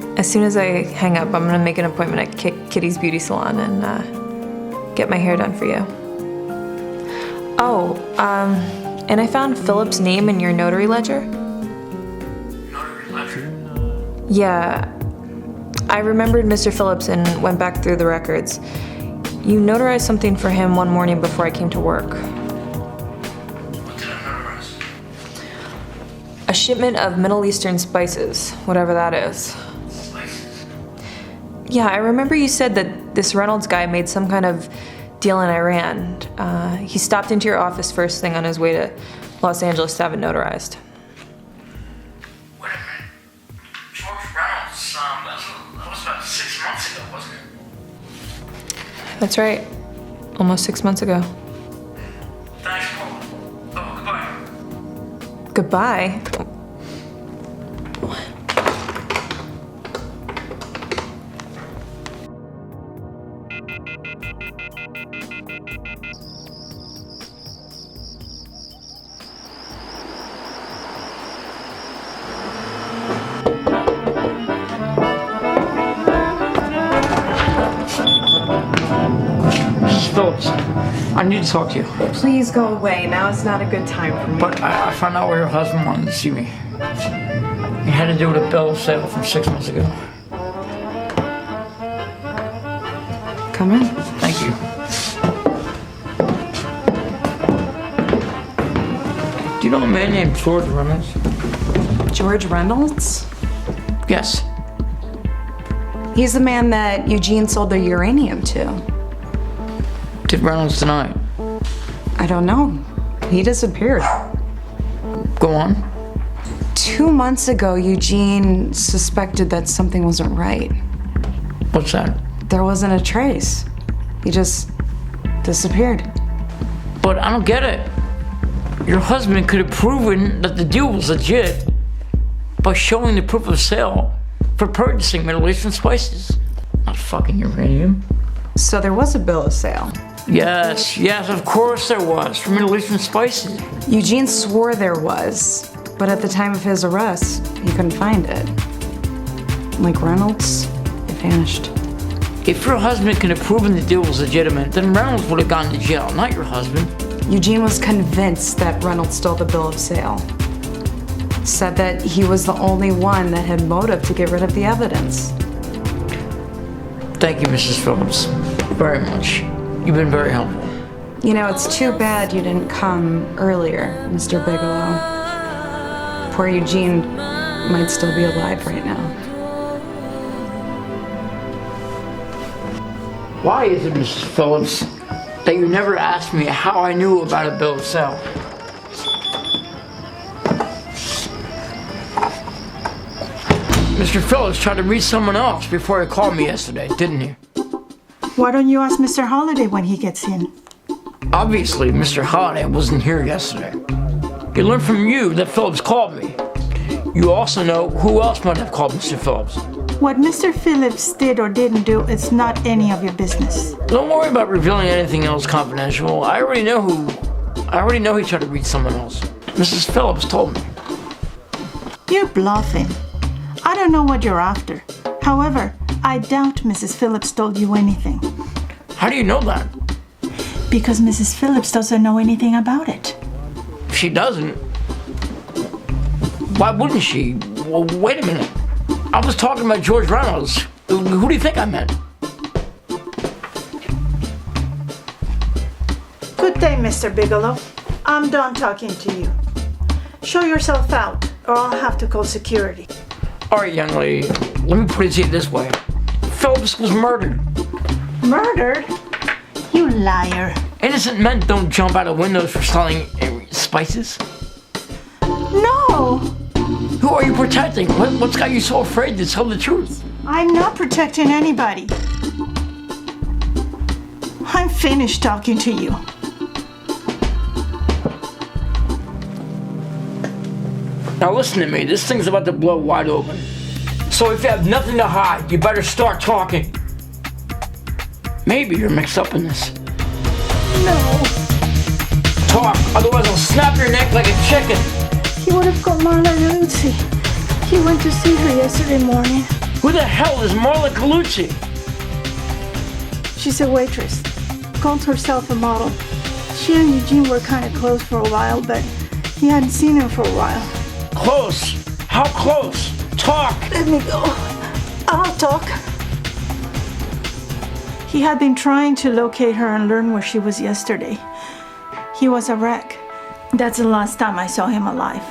soon. As soon as I hang up, I'm gonna make an appointment at Kitty's Beauty Salon and get my hair done for you. Oh, and I found Philip's name in your notary ledger. Notary ledger? Yeah, I remembered Mr. Phillips and went back through the records. You notarized something for him one morning before I came to work. What did I notarize? A shipment of Middle Eastern spices, whatever that is. Spices? Yeah, I remember you said that this Reynolds guy made some kind of deal in Iran. He stopped into your office first thing on his way to Los Angeles to have it notarized. Wait a minute. George Reynolds, that was about 6 months ago, wasn't it? That's right. Almost 6 months ago. Thanks, Paul. Oh, Goodbye? goodbye. Phillips, I need to talk to you. Please go away. Now is not a good time for me. But I found out where your husband wanted to see me. He had to do with a bill of sale from 6 months ago. Come in. Thank you. Do you know a man named George Reynolds? George Reynolds? Yes. He's the man that Eugene sold the uranium to. Did Reynolds deny it? I don't know. He disappeared. Go on. 2 months ago, Eugene suspected that something wasn't right. What's that? There wasn't a trace. He just disappeared. But I don't get it. Your husband could have proven that the deal was legit by showing the proof of sale for purchasing Middle Eastern spices. Not fucking uranium. So there was a bill of sale? Yes, of course there was, for Middle Eastern spices. Eugene swore there was, but at the time of his arrest, he couldn't find it. Like Reynolds, it vanished. If your husband could have proven the deal was legitimate, then Reynolds would have gone to jail, not your husband. Eugene was convinced that Reynolds stole the bill of sale. Said that he was the only one that had motive to get rid of the evidence. Thank you, Mrs. Phillips, very much. You've been very helpful. You know, it's too bad you didn't come earlier, Mr. Bigelow. Poor Eugene might still be alive right now. Why is it, Mrs. Phillips, that you never asked me how I knew about a bill of sale? Mr. Phillips tried to reach someone else before he called me yesterday, didn't he? Why don't you ask Mr. Holliday when he gets in? Obviously, Mr. Holliday wasn't here yesterday. He learned from you that Phillips called me. You also know who else might have called Mr. Phillips. What Mr. Phillips did or didn't do, it's not any of your business. Don't worry about revealing anything else confidential. I already know he tried to reach someone else. Mrs. Phillips told me. You're bluffing. I don't know what you're after. However, I doubt Mrs. Phillips told you anything. How do you know that? Because Mrs. Phillips doesn't know anything about it. She doesn't. Why wouldn't she? Well, wait a minute. I was talking about George Reynolds. Who do you think I meant? Good day, Mr. Bigelow. I'm done talking to you. Show yourself out, or I'll have to call security. All right, young lady. Let me put it to you this way. Phillips was murdered. Murdered? You liar. Innocent men don't jump out of windows for selling spices. No! Who are you protecting? What's got you so afraid to tell the truth? I'm not protecting anybody. I'm finished talking to you. Now listen to me, this thing's about to blow wide open. So if you have nothing to hide, you better start talking. Maybe you're mixed up in this. No. Talk, otherwise I'll snap your neck like a chicken. He would have called Marla Galuzzi. He went to see her yesterday morning. Who the hell is Marla Galuzzi? She's a waitress. Called herself a model. She and Eugene were kind of close for a while, but he hadn't seen her for a while. Close? How close? Talk! Let me go. I'll talk. He had been trying to locate her and learn where she was yesterday. He was a wreck. That's the last time I saw him alive.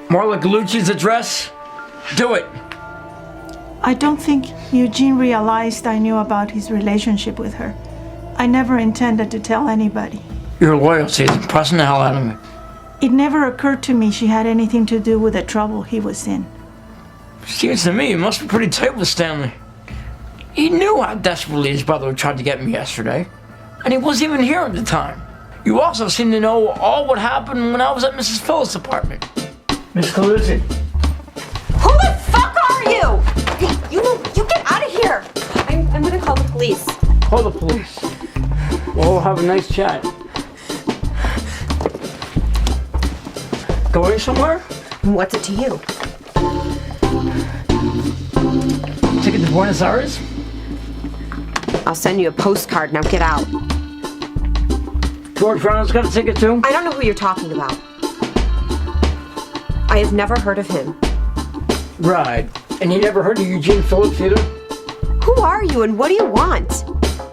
Marla Galuzzi's address? Do it. I don't think Eugene realized I knew about his relationship with her. I never intended to tell anybody. Your loyalty is impressing the hell out of me. It never occurred to me she had anything to do with the trouble he was in. Seems to me you must be pretty tight with Stanley. He knew how desperately his brother tried to get me yesterday, and he wasn't even here at the time. You also seem to know all what happened when I was at Mrs. Phillips' apartment. Miss Galuzzi. Who the fuck are you? You get out of here. I'm gonna call the police. Call the police. We'll have a nice chat. Going somewhere? What's it to you? Ticket to Buenos Aires? I'll send you a postcard. Now get out. George Reynolds got a ticket too? I don't know who you're talking about. I have never heard of him. Right. And you never heard of Eugene Phillips either? Who are you and what do you want?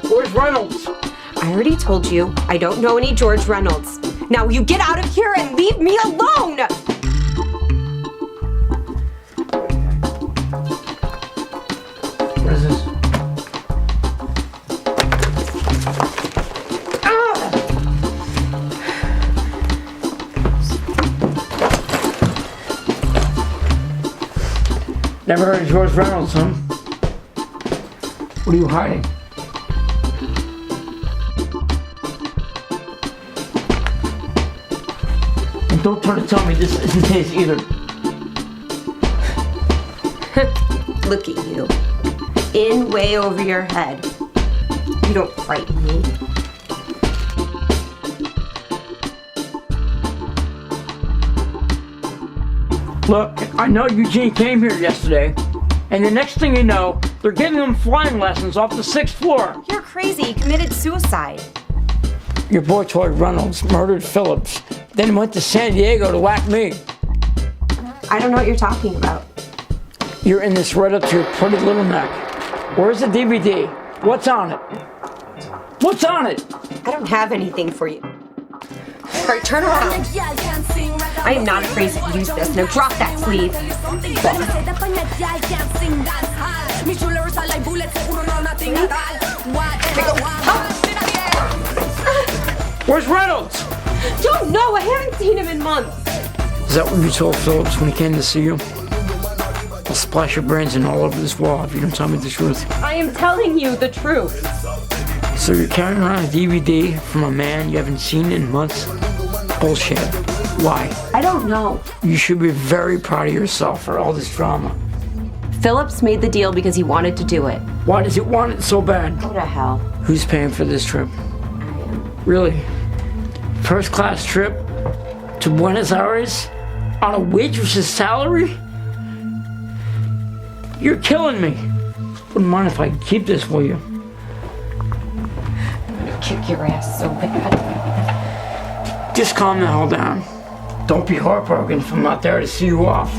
Where's Reynolds? I already told you, I don't know any George Reynolds. Now you get out of here and leave me alone! What is this? Never heard of George Reynolds, huh? What are you hiding? And don't try to tell me this isn't his either. Look at you. In way over your head. You don't frighten me. Look, I know Eugene came here yesterday, and the next thing you know, they're giving him flying lessons off the 6th floor. You're crazy. He committed suicide. Your boy Troy Reynolds murdered Phillips, then went to San Diego to whack me. I don't know what you're talking about. You're in this right up to your pretty little neck. Where's the DVD? What's on it? What's on it? I don't have anything for you. All right, turn around. I am not afraid to use this. Now drop that sleeve. Where's Reynolds? Don't know. I haven't seen him in months. Is that what you told Phillips when he came to see you? I'll splash your brains in all over this wall if you don't tell me the truth. I am telling you the truth. So you're carrying around a DVD from a man you haven't seen in months? Bullshit. Why? I don't know. You should be very proud of yourself for all this drama. Phillips made the deal because he wanted to do it. Why does he want it so bad? Go to hell. Who's paying for this trip? Really? First class trip to Buenos Aires on a waitress's salary? You're killing me. Wouldn't mind if I keep this for you. I'm gonna kick your ass so bad. Just calm the hell down. Don't be heartbroken if I'm not there to see you off.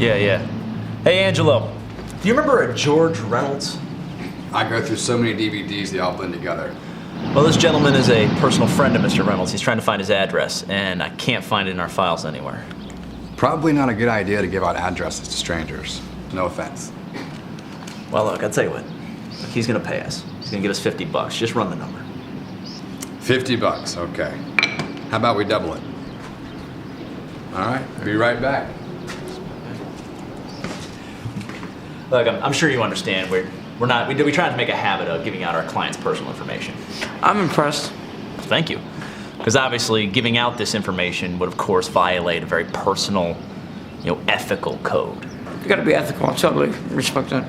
Yeah. Hey, Angelo. Do you remember a George Reynolds? I go through so many DVDs, they all blend together. Well, this gentleman is a personal friend of Mr. Reynolds. He's trying to find his address, and I can't find it in our files anywhere. Probably not a good idea to give out addresses to strangers. No offense. Well, look, I'll tell you what. Look, he's gonna pay us. He's gonna give us $50. Just run the number. $50, okay. How about we double it? All right, be right back. Look, I'm sure you understand. We try not to make a habit of giving out our clients' personal information. I'm impressed. Thank you. Because obviously giving out this information would of course violate a very personal, ethical code. You gotta be ethical. I totally respect that.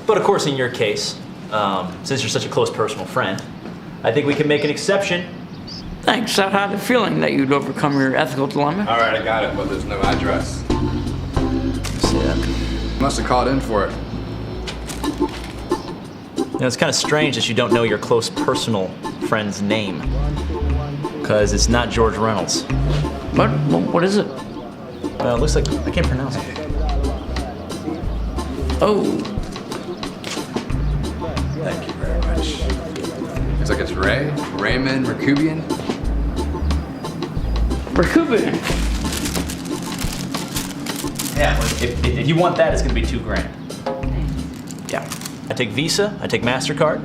But of course in your case, since you're such a close personal friend, I think we can make an exception. Thanks. I had a feeling that you'd overcome your ethical dilemma. All right, I got it, but there's no address. See that? Must have called in for it. It's kind of strange that you don't know your close personal friend's name. Because it's not George Reynolds. What is it? Well, it looks like, I can't pronounce it. Oh. Thank you very much. Looks like it's Raymond Rakubian. Rakubian? Yeah, if you want that, it's gonna be $2,000. Yeah. I take Visa, I take MasterCard.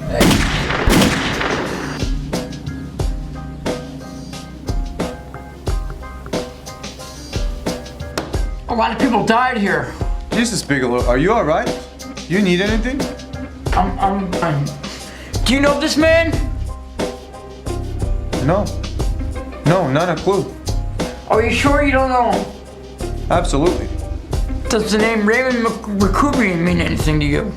Hey. A lot of people died here. Jesus, Bigelow, are you all right? You need anything? I'm fine. Do you know this man? No. No, not a clue. Are you sure you don't know? Absolutely. Does the name Raymond McHeffey mean anything to you?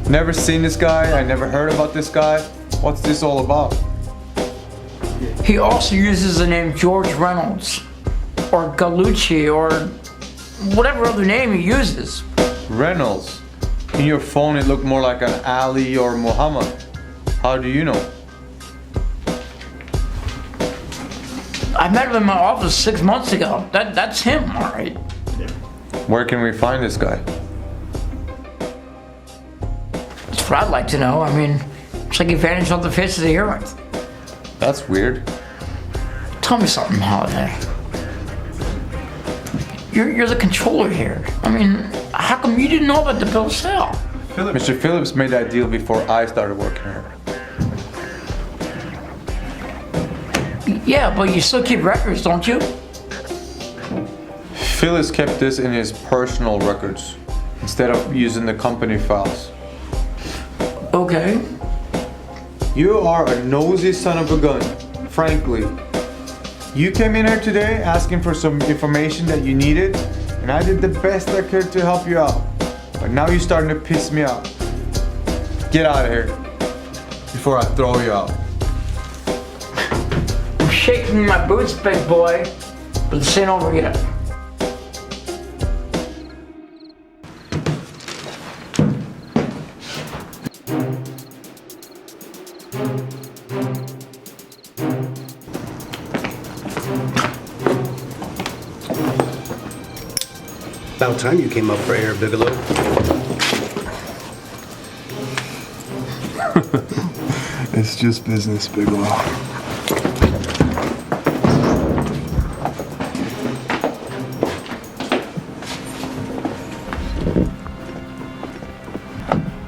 Never seen this guy. I never heard about this guy. What's this all about? He also uses the name George Reynolds, or Galucci, or whatever other name he uses. Reynolds. In your phone it looked more like an Ali or Muhammad. How do you know? I met him in my office 6 months ago. That's him, all right. Where can we find this guy? That's what I'd like to know. I mean, it's like he vanished off the face of the earth. That's weird. Tell me something, Holiday. You're the controller here. I mean, how come you didn't know about the bill of sale? Mr. Phillips made that deal before I started working here. Yeah, but you still keep records, don't you? Phyllis kept this in his personal records instead of using the company files. Okay. You are a nosy son of a gun, frankly. You came in here today asking for some information that you needed, and I did the best I could to help you out. But now you're starting to piss me off. Get out of here before I throw you out. I'm shaking my boots, big boy, but this ain't over yet. About time you came up for air, Bigelow. It's just business, Bigelow.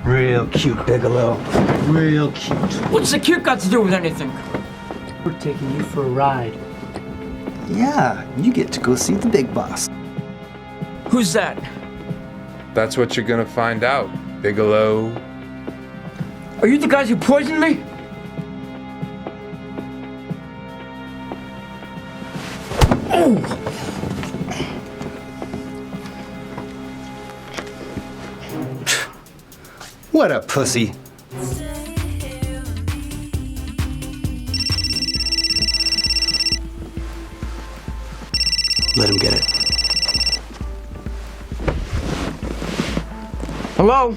Real cute, Bigelow. Real cute. What's the cute got to do with anything? We're taking you for a ride. Yeah, you get to go see the big boss. Who's that? That's what you're gonna find out, Bigelow. Are you the guys who poisoned me? Oh! What a pussy. Let him get it. Hello?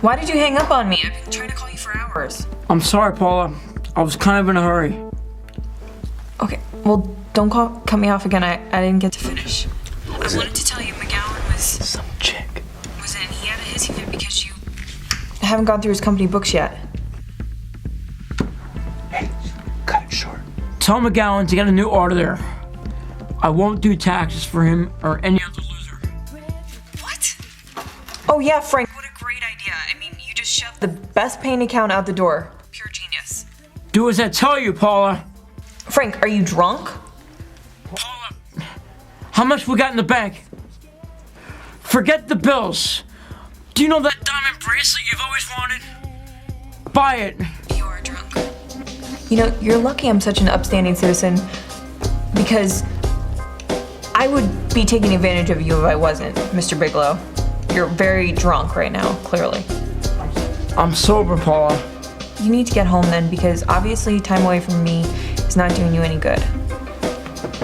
Why did you hang up on me? I've been trying to call you for hours. I'm sorry, Paula. I was kind of in a hurry. Okay, well, don't cut me off again. I didn't get to finish. I wanted to tell you McGowan was... Some chick. Was in. He had a hissy fit because you haven't gone through his company books yet. Hey, cut it short. Tell McGowan to get a new auditor. I won't do taxes for him or any other loser. What? Oh yeah, Frank, what a great idea. I mean, you just shoved the best paying account out the door. Pure genius. Do as I tell you, Paula. Frank, are you drunk? Paula, how much we got in the bank? Forget the bills. Do you know that diamond bracelet you've always wanted? Buy it. You are drunk. You know, you're lucky I'm such an upstanding citizen because I would be taking advantage of you if I wasn't, Mr. Bigelow. You're very drunk right now, clearly. I'm sober, Paula. You need to get home then because obviously time away from me is not doing you any good.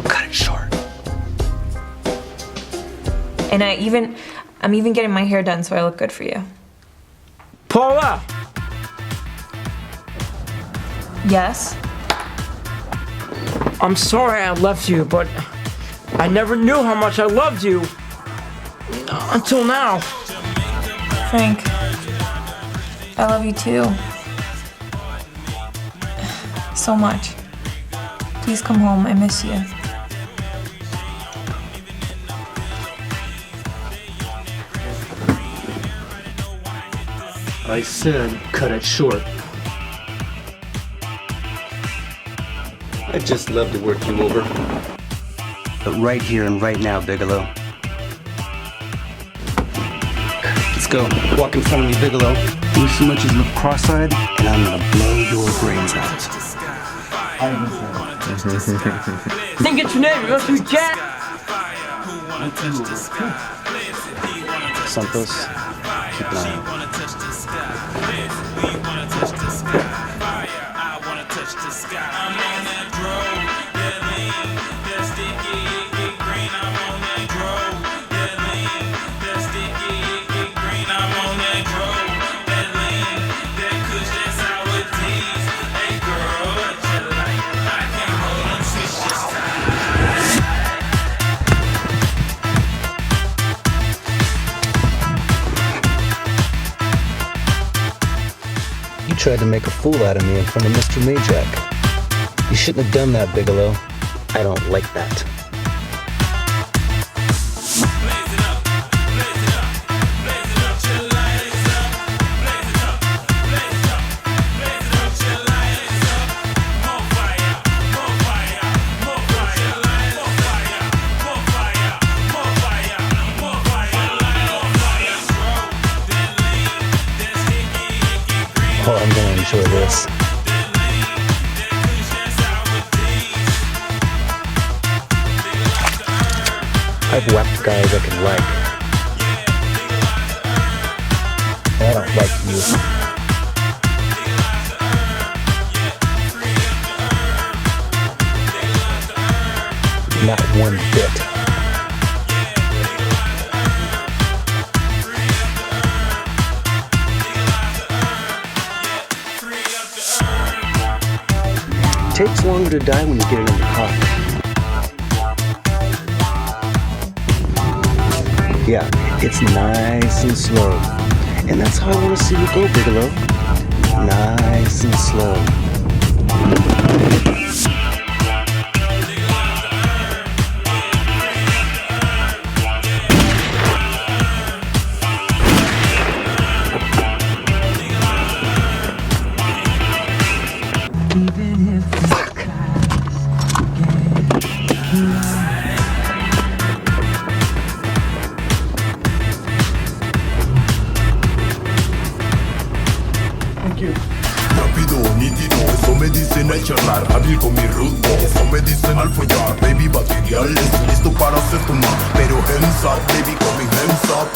Cut it short. And I'm even getting my hair done so I look good for you. Paula! Yes? I'm sorry I left you, but I never knew how much I loved you until now. Frank, I love you too. So much. Please come home, I miss you. I said cut it short. I'd just love to work you over. But right here and right now, Bigelow. Let's go. Walk in front of me, Bigelow. Do so much as look cross-eyed, and I'm gonna blow your brains out. Think it's your name, it must be Jack. Santos, keep an eye out. You tried to make a fool out of me in front of Mr. Majak. You shouldn't have done that, Bigelow. I don't like that. Oh, I'm gonna enjoy this. I've whacked guys I can like. And I don't like you. Not one bit. Takes longer to die when you get it under coffee. Yeah, it's nice and slow. And that's how I want to see you go, Bigelow. Nice and slow. Rápido, nítido, eso me dicen al charlar. Hábil con mi ritmo, eso me dicen al follar. Baby, materiales, listo para hacer tomar. Pero hands up, baby, coming hands up.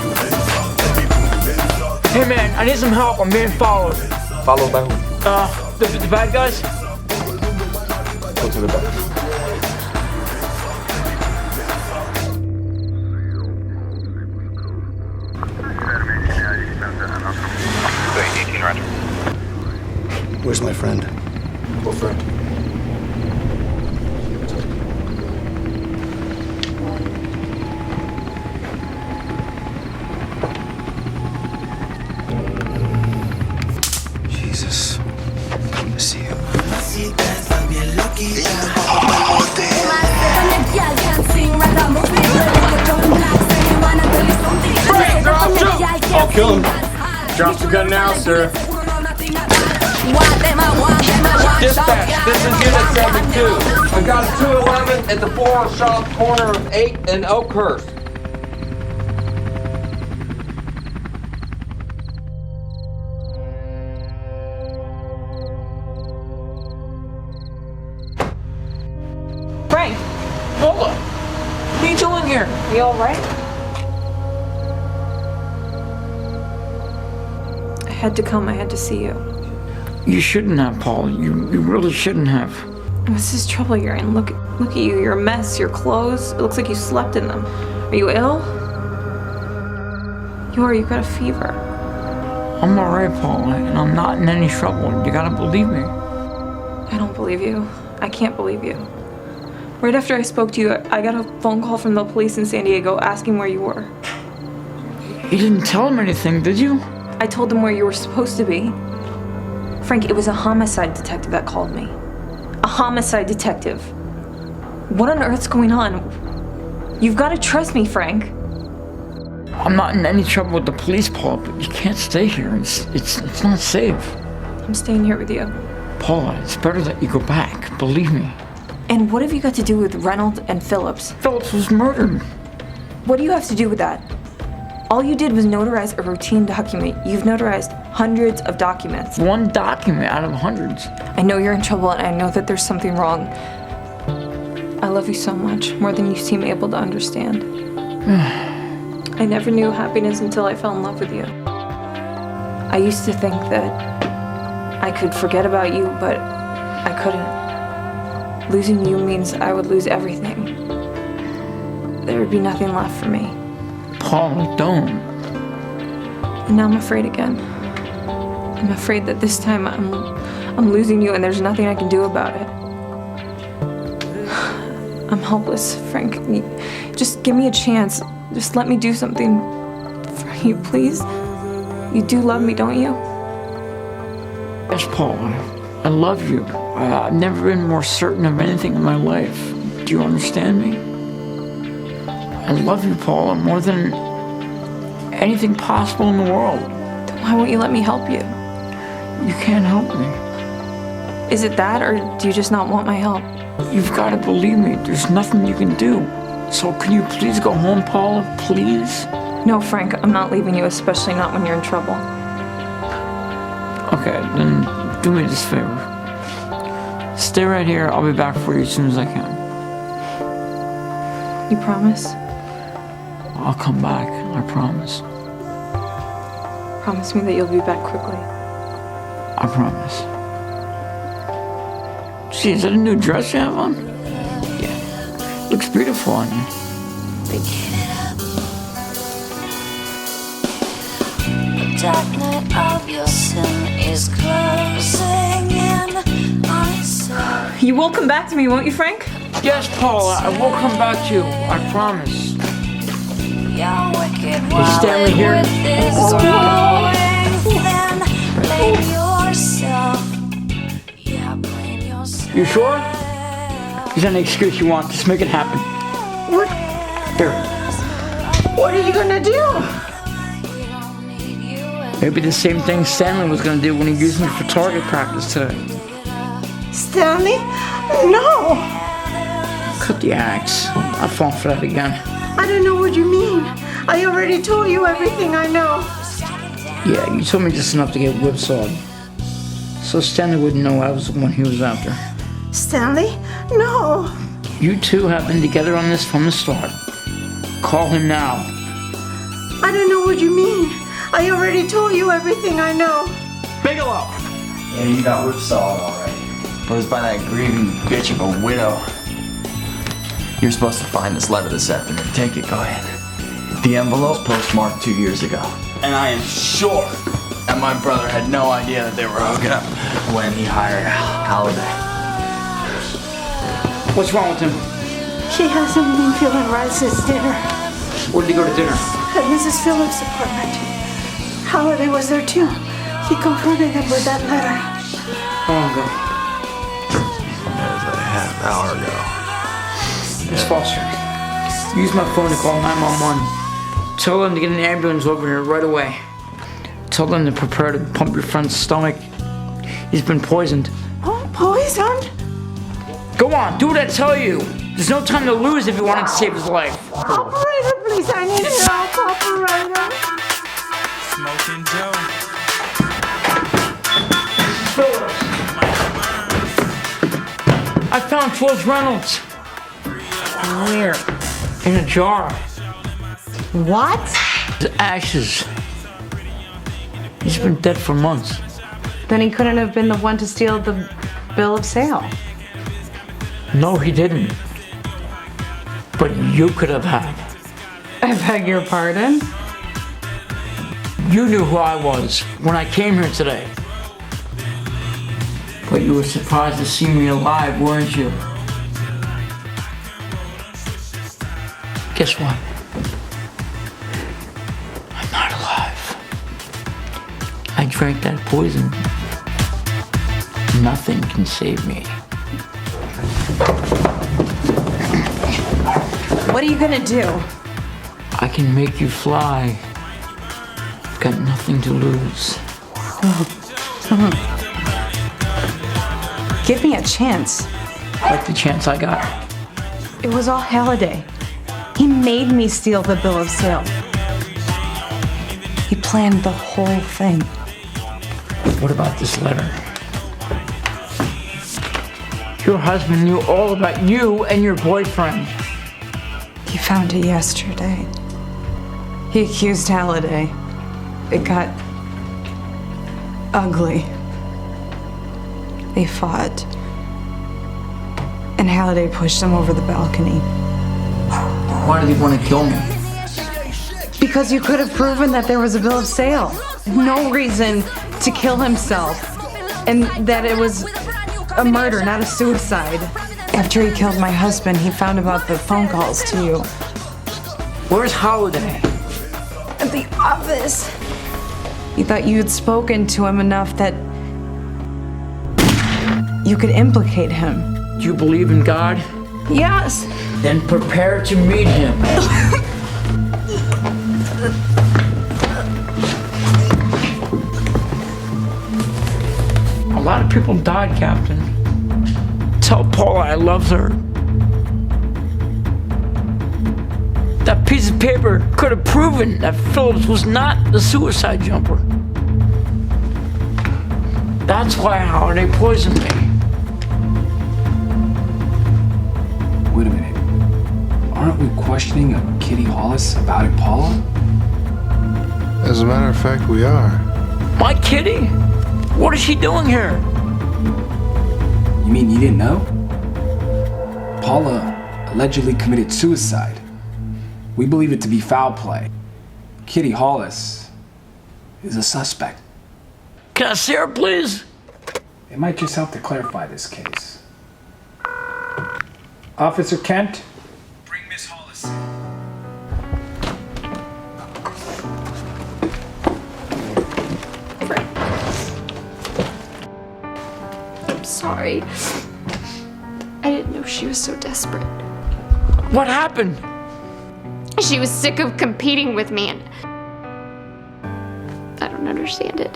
You hands up, baby, put hands up. Hey man, I need some help. I'm being followed. Followed by who? The bad guys? Go to the back. Where's my friend? What friend? Jesus. Good to see you. I'll kill him. Drop the gun now, sir. Dispatch, this is Unit 72. I got a 211 at the 4 South corner of 8th and Oakhurst. Frank! Hold on. What are you doing here? Are you alright? I had to come, I had to see you. You shouldn't have, Paul. You really shouldn't have. What's this trouble you're in? Look at you. You're a mess. Your clothes. It looks like you slept in them. Are you ill? You are. You've got a fever. I'm alright, Paul, and I'm not in any trouble. You gotta believe me. I don't believe you. I can't believe you. Right after I spoke to you, I got a phone call from the police in San Diego asking where you were. You didn't tell them anything, did you? I told them where you were supposed to be. Frank, it was a homicide detective that called me. A homicide detective. What on earth's going on? You've got to trust me, Frank. I'm not in any trouble with the police, Paul, but you can't stay here. It's not safe. I'm staying here with you. Paula, it's better that you go back. Believe me. And what have you got to do with Reynolds and Phillips? Phillips was murdered. What do you have to do with that? All you did was notarize a routine document. You've notarized hundreds of documents. One document out of hundreds. I know you're in trouble and I know that there's something wrong. I love you so much, more than you seem able to understand. I never knew happiness until I fell in love with you. I used to think that I could forget about you, but I couldn't. Losing you means I would lose everything. There would be nothing left for me. Paula, don't. And now I'm afraid again. I'm afraid that this time I'm losing you and there's nothing I can do about it. I'm helpless, Frank. Just give me a chance. Just let me do something for you, please. You do love me, don't you? Yes, Paula. I love you. I've never been more certain of anything in my life. Do you understand me? I love you, Paula, more than anything possible in the world. Then why won't you let me help you? You can't help me. Is it that, or do you just not want my help? You've got to believe me. There's nothing you can do. So can you please go home, Paula? Please? No, Frank, I'm not leaving you, especially not when you're in trouble. Okay, then do me this favor. Stay right here. I'll be back for you as soon as I can. You promise? I'll come back. I promise. Promise me that you'll be back quickly. I promise. Gee, is that a new dress you have on? Yeah. Looks beautiful on you. Thank you. The dark night of your sin is closing in on itself. You will come back to me, won't you, Frank? Yes, Paula, I will come back to you. I promise. Your wicked Hey, Stanley here. with this growing thin. Blame yourself. Yeah, blame yourself. You sure? Is there any excuse you want? Just make it happen. What? Here. What are you gonna do? Maybe the same thing Stanley was gonna do when he used me for target practice today. Stanley? No! Cut the axe. I'll fall for that again. I don't know what you mean. I already told you everything I know. Yeah, you told me just enough to get whipsawed. So Stanley wouldn't know I was the one he was after. Stanley? No! You two have been together on this from the start. Call him now. I don't know what you mean. I already told you everything I know. Bigelow! Yeah, you got whipsawed alright. But it was by that grieving bitch of a widow. You're supposed to find this letter this afternoon. Take it, go ahead. The envelope postmarked 2 years ago. And I am sure that my brother had no idea that they were hooking up when he hired Halliday. What's wrong with him? He hasn't been feeling right since dinner. Where did he go to dinner? At Mrs. Phillips' apartment. Halliday was there too. He confronted him with that letter. How long ago? That was a half hour ago. Miss Foster, use my phone to call 911. Tell them to get an ambulance over here right away. Tell them to prepare to pump your friend's stomach. He's been poisoned. Oh, poisoned? Go on, do what I tell you. There's no time to lose if you wanted to save his life. Operator, please, I need help, operator. Smoking Joe. I found George Reynolds. Where? In a jar. What? The ashes. He's been dead for months. Then he couldn't have been the one to steal the bill of sale. No, he didn't. But you could have had. I beg your pardon? You knew who I was when I came here today. But you were surprised to see me alive, weren't you? Guess what? I'm not alive. I drank that poison. Nothing can save me. What are you gonna do? I can make you fly. I've got nothing to lose. Give me a chance. Like the chance I got. It was all Halliday. He made me steal the bill of sale. He planned the whole thing. What about this letter? Your husband knew all about you and your boyfriend. He found it yesterday. He accused Halliday. It got ugly. They fought. And Halliday pushed him over the balcony. Why did he want to kill me? Because you could have proven that there was a bill of sale. No reason to kill himself. And that it was a murder, not a suicide. After he killed my husband, he found about the phone calls to you. Where's Holiday? At the office. He thought you had spoken to him enough that you could implicate him. Do you believe in God? Yes. Then prepare to meet him. A lot of people died, Captain. Tell Paula I love her. That piece of paper could have proven that Phillips was not the suicide jumper. That's why Holiday poisoned me. Wait a minute. Aren't we questioning a Kitty Hollis about it, Paula? As a matter of fact, we are. My Kitty? What is she doing here? You mean you didn't know? Paula allegedly committed suicide. We believe it to be foul play. Kitty Hollis is a suspect. Can I see her, please? It might just help to clarify this case. Officer Kent? Bring Miss Hollis in. I'm sorry. I didn't know she was so desperate. What happened? She was sick of competing with me, and I don't understand it.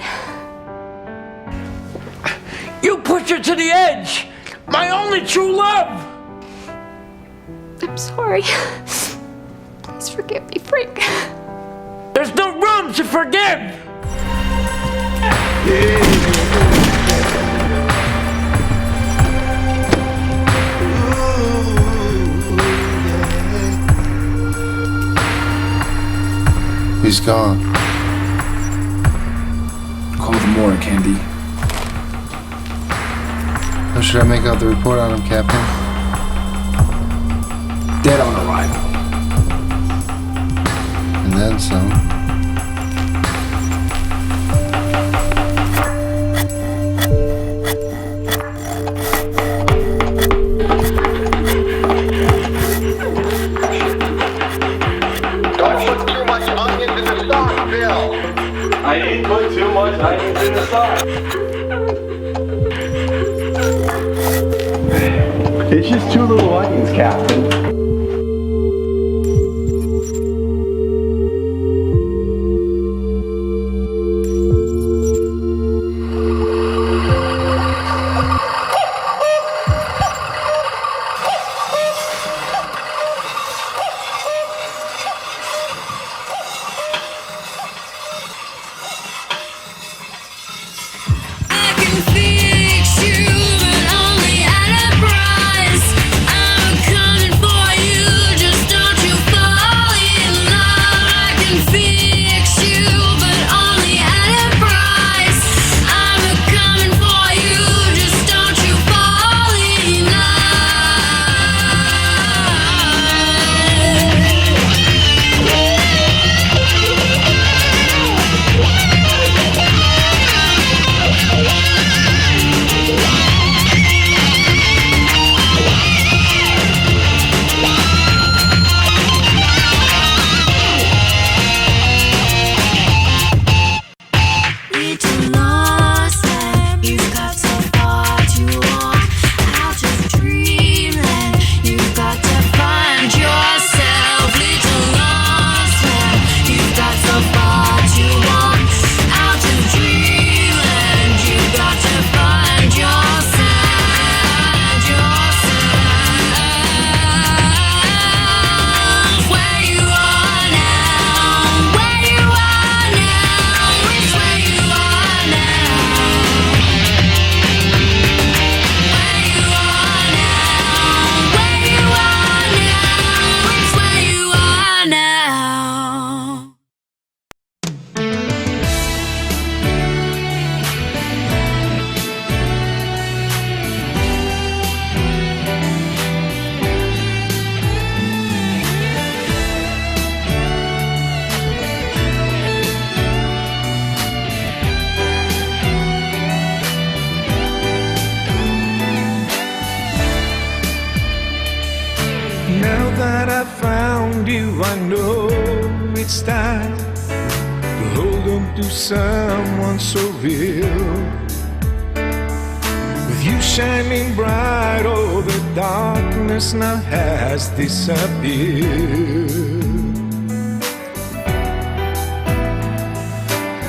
You pushed her to the edge! My only true love! I'm sorry. Please forgive me, Frank. There's no room to forgive! He's gone. Call the morgue, Candy. How should I make out the report on him, Captain? Dead on arrival. And then some. I didn't put too much onions in the sauce. It's just 2 little onions, Captain. Fix you, but only at a price. I'm coming for I know it's time to hold on to someone so real. With you shining bright, all the darkness now has disappeared.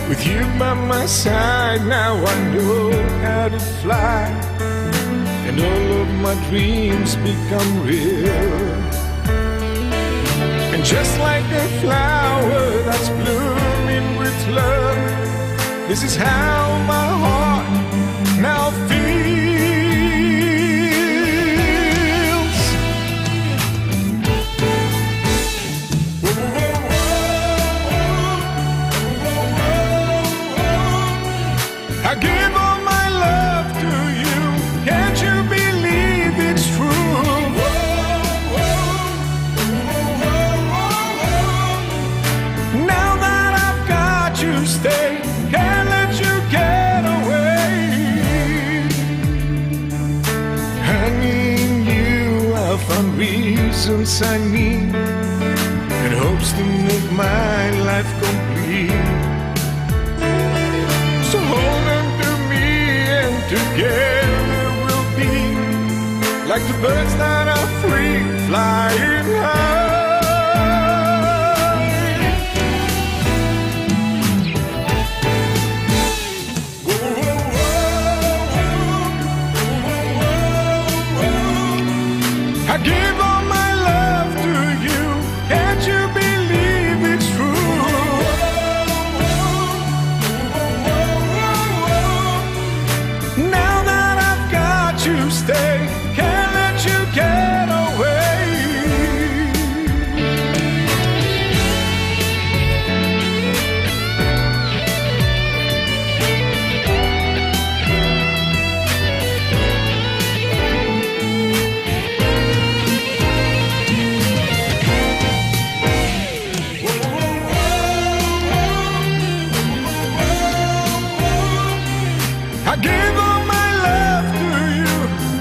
With you by my side, now I know how to fly, and all of my dreams become real. And just like a flower that's blooming with love, this is how my heart now feels. I give all my love to you, can't you believe it's true? Now that I've got you, stay, can't let you get away. Honey, in you I'll find reasons I need, and hopes to make my life complete. So hold on to me and together we'll be like the birds that are free, flying high. I give all my love to you, can't you believe it's true? Now that I've got you, stay, can't let you get away. I give all my love to you,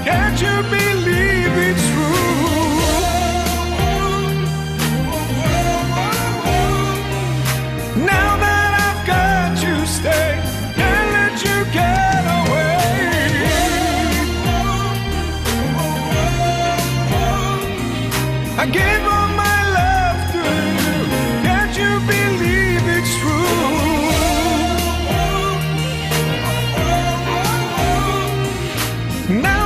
can't you believe it's true? Now that I've got you, stay, can't let you get away. I give all my love to you, can't you believe it's true? Now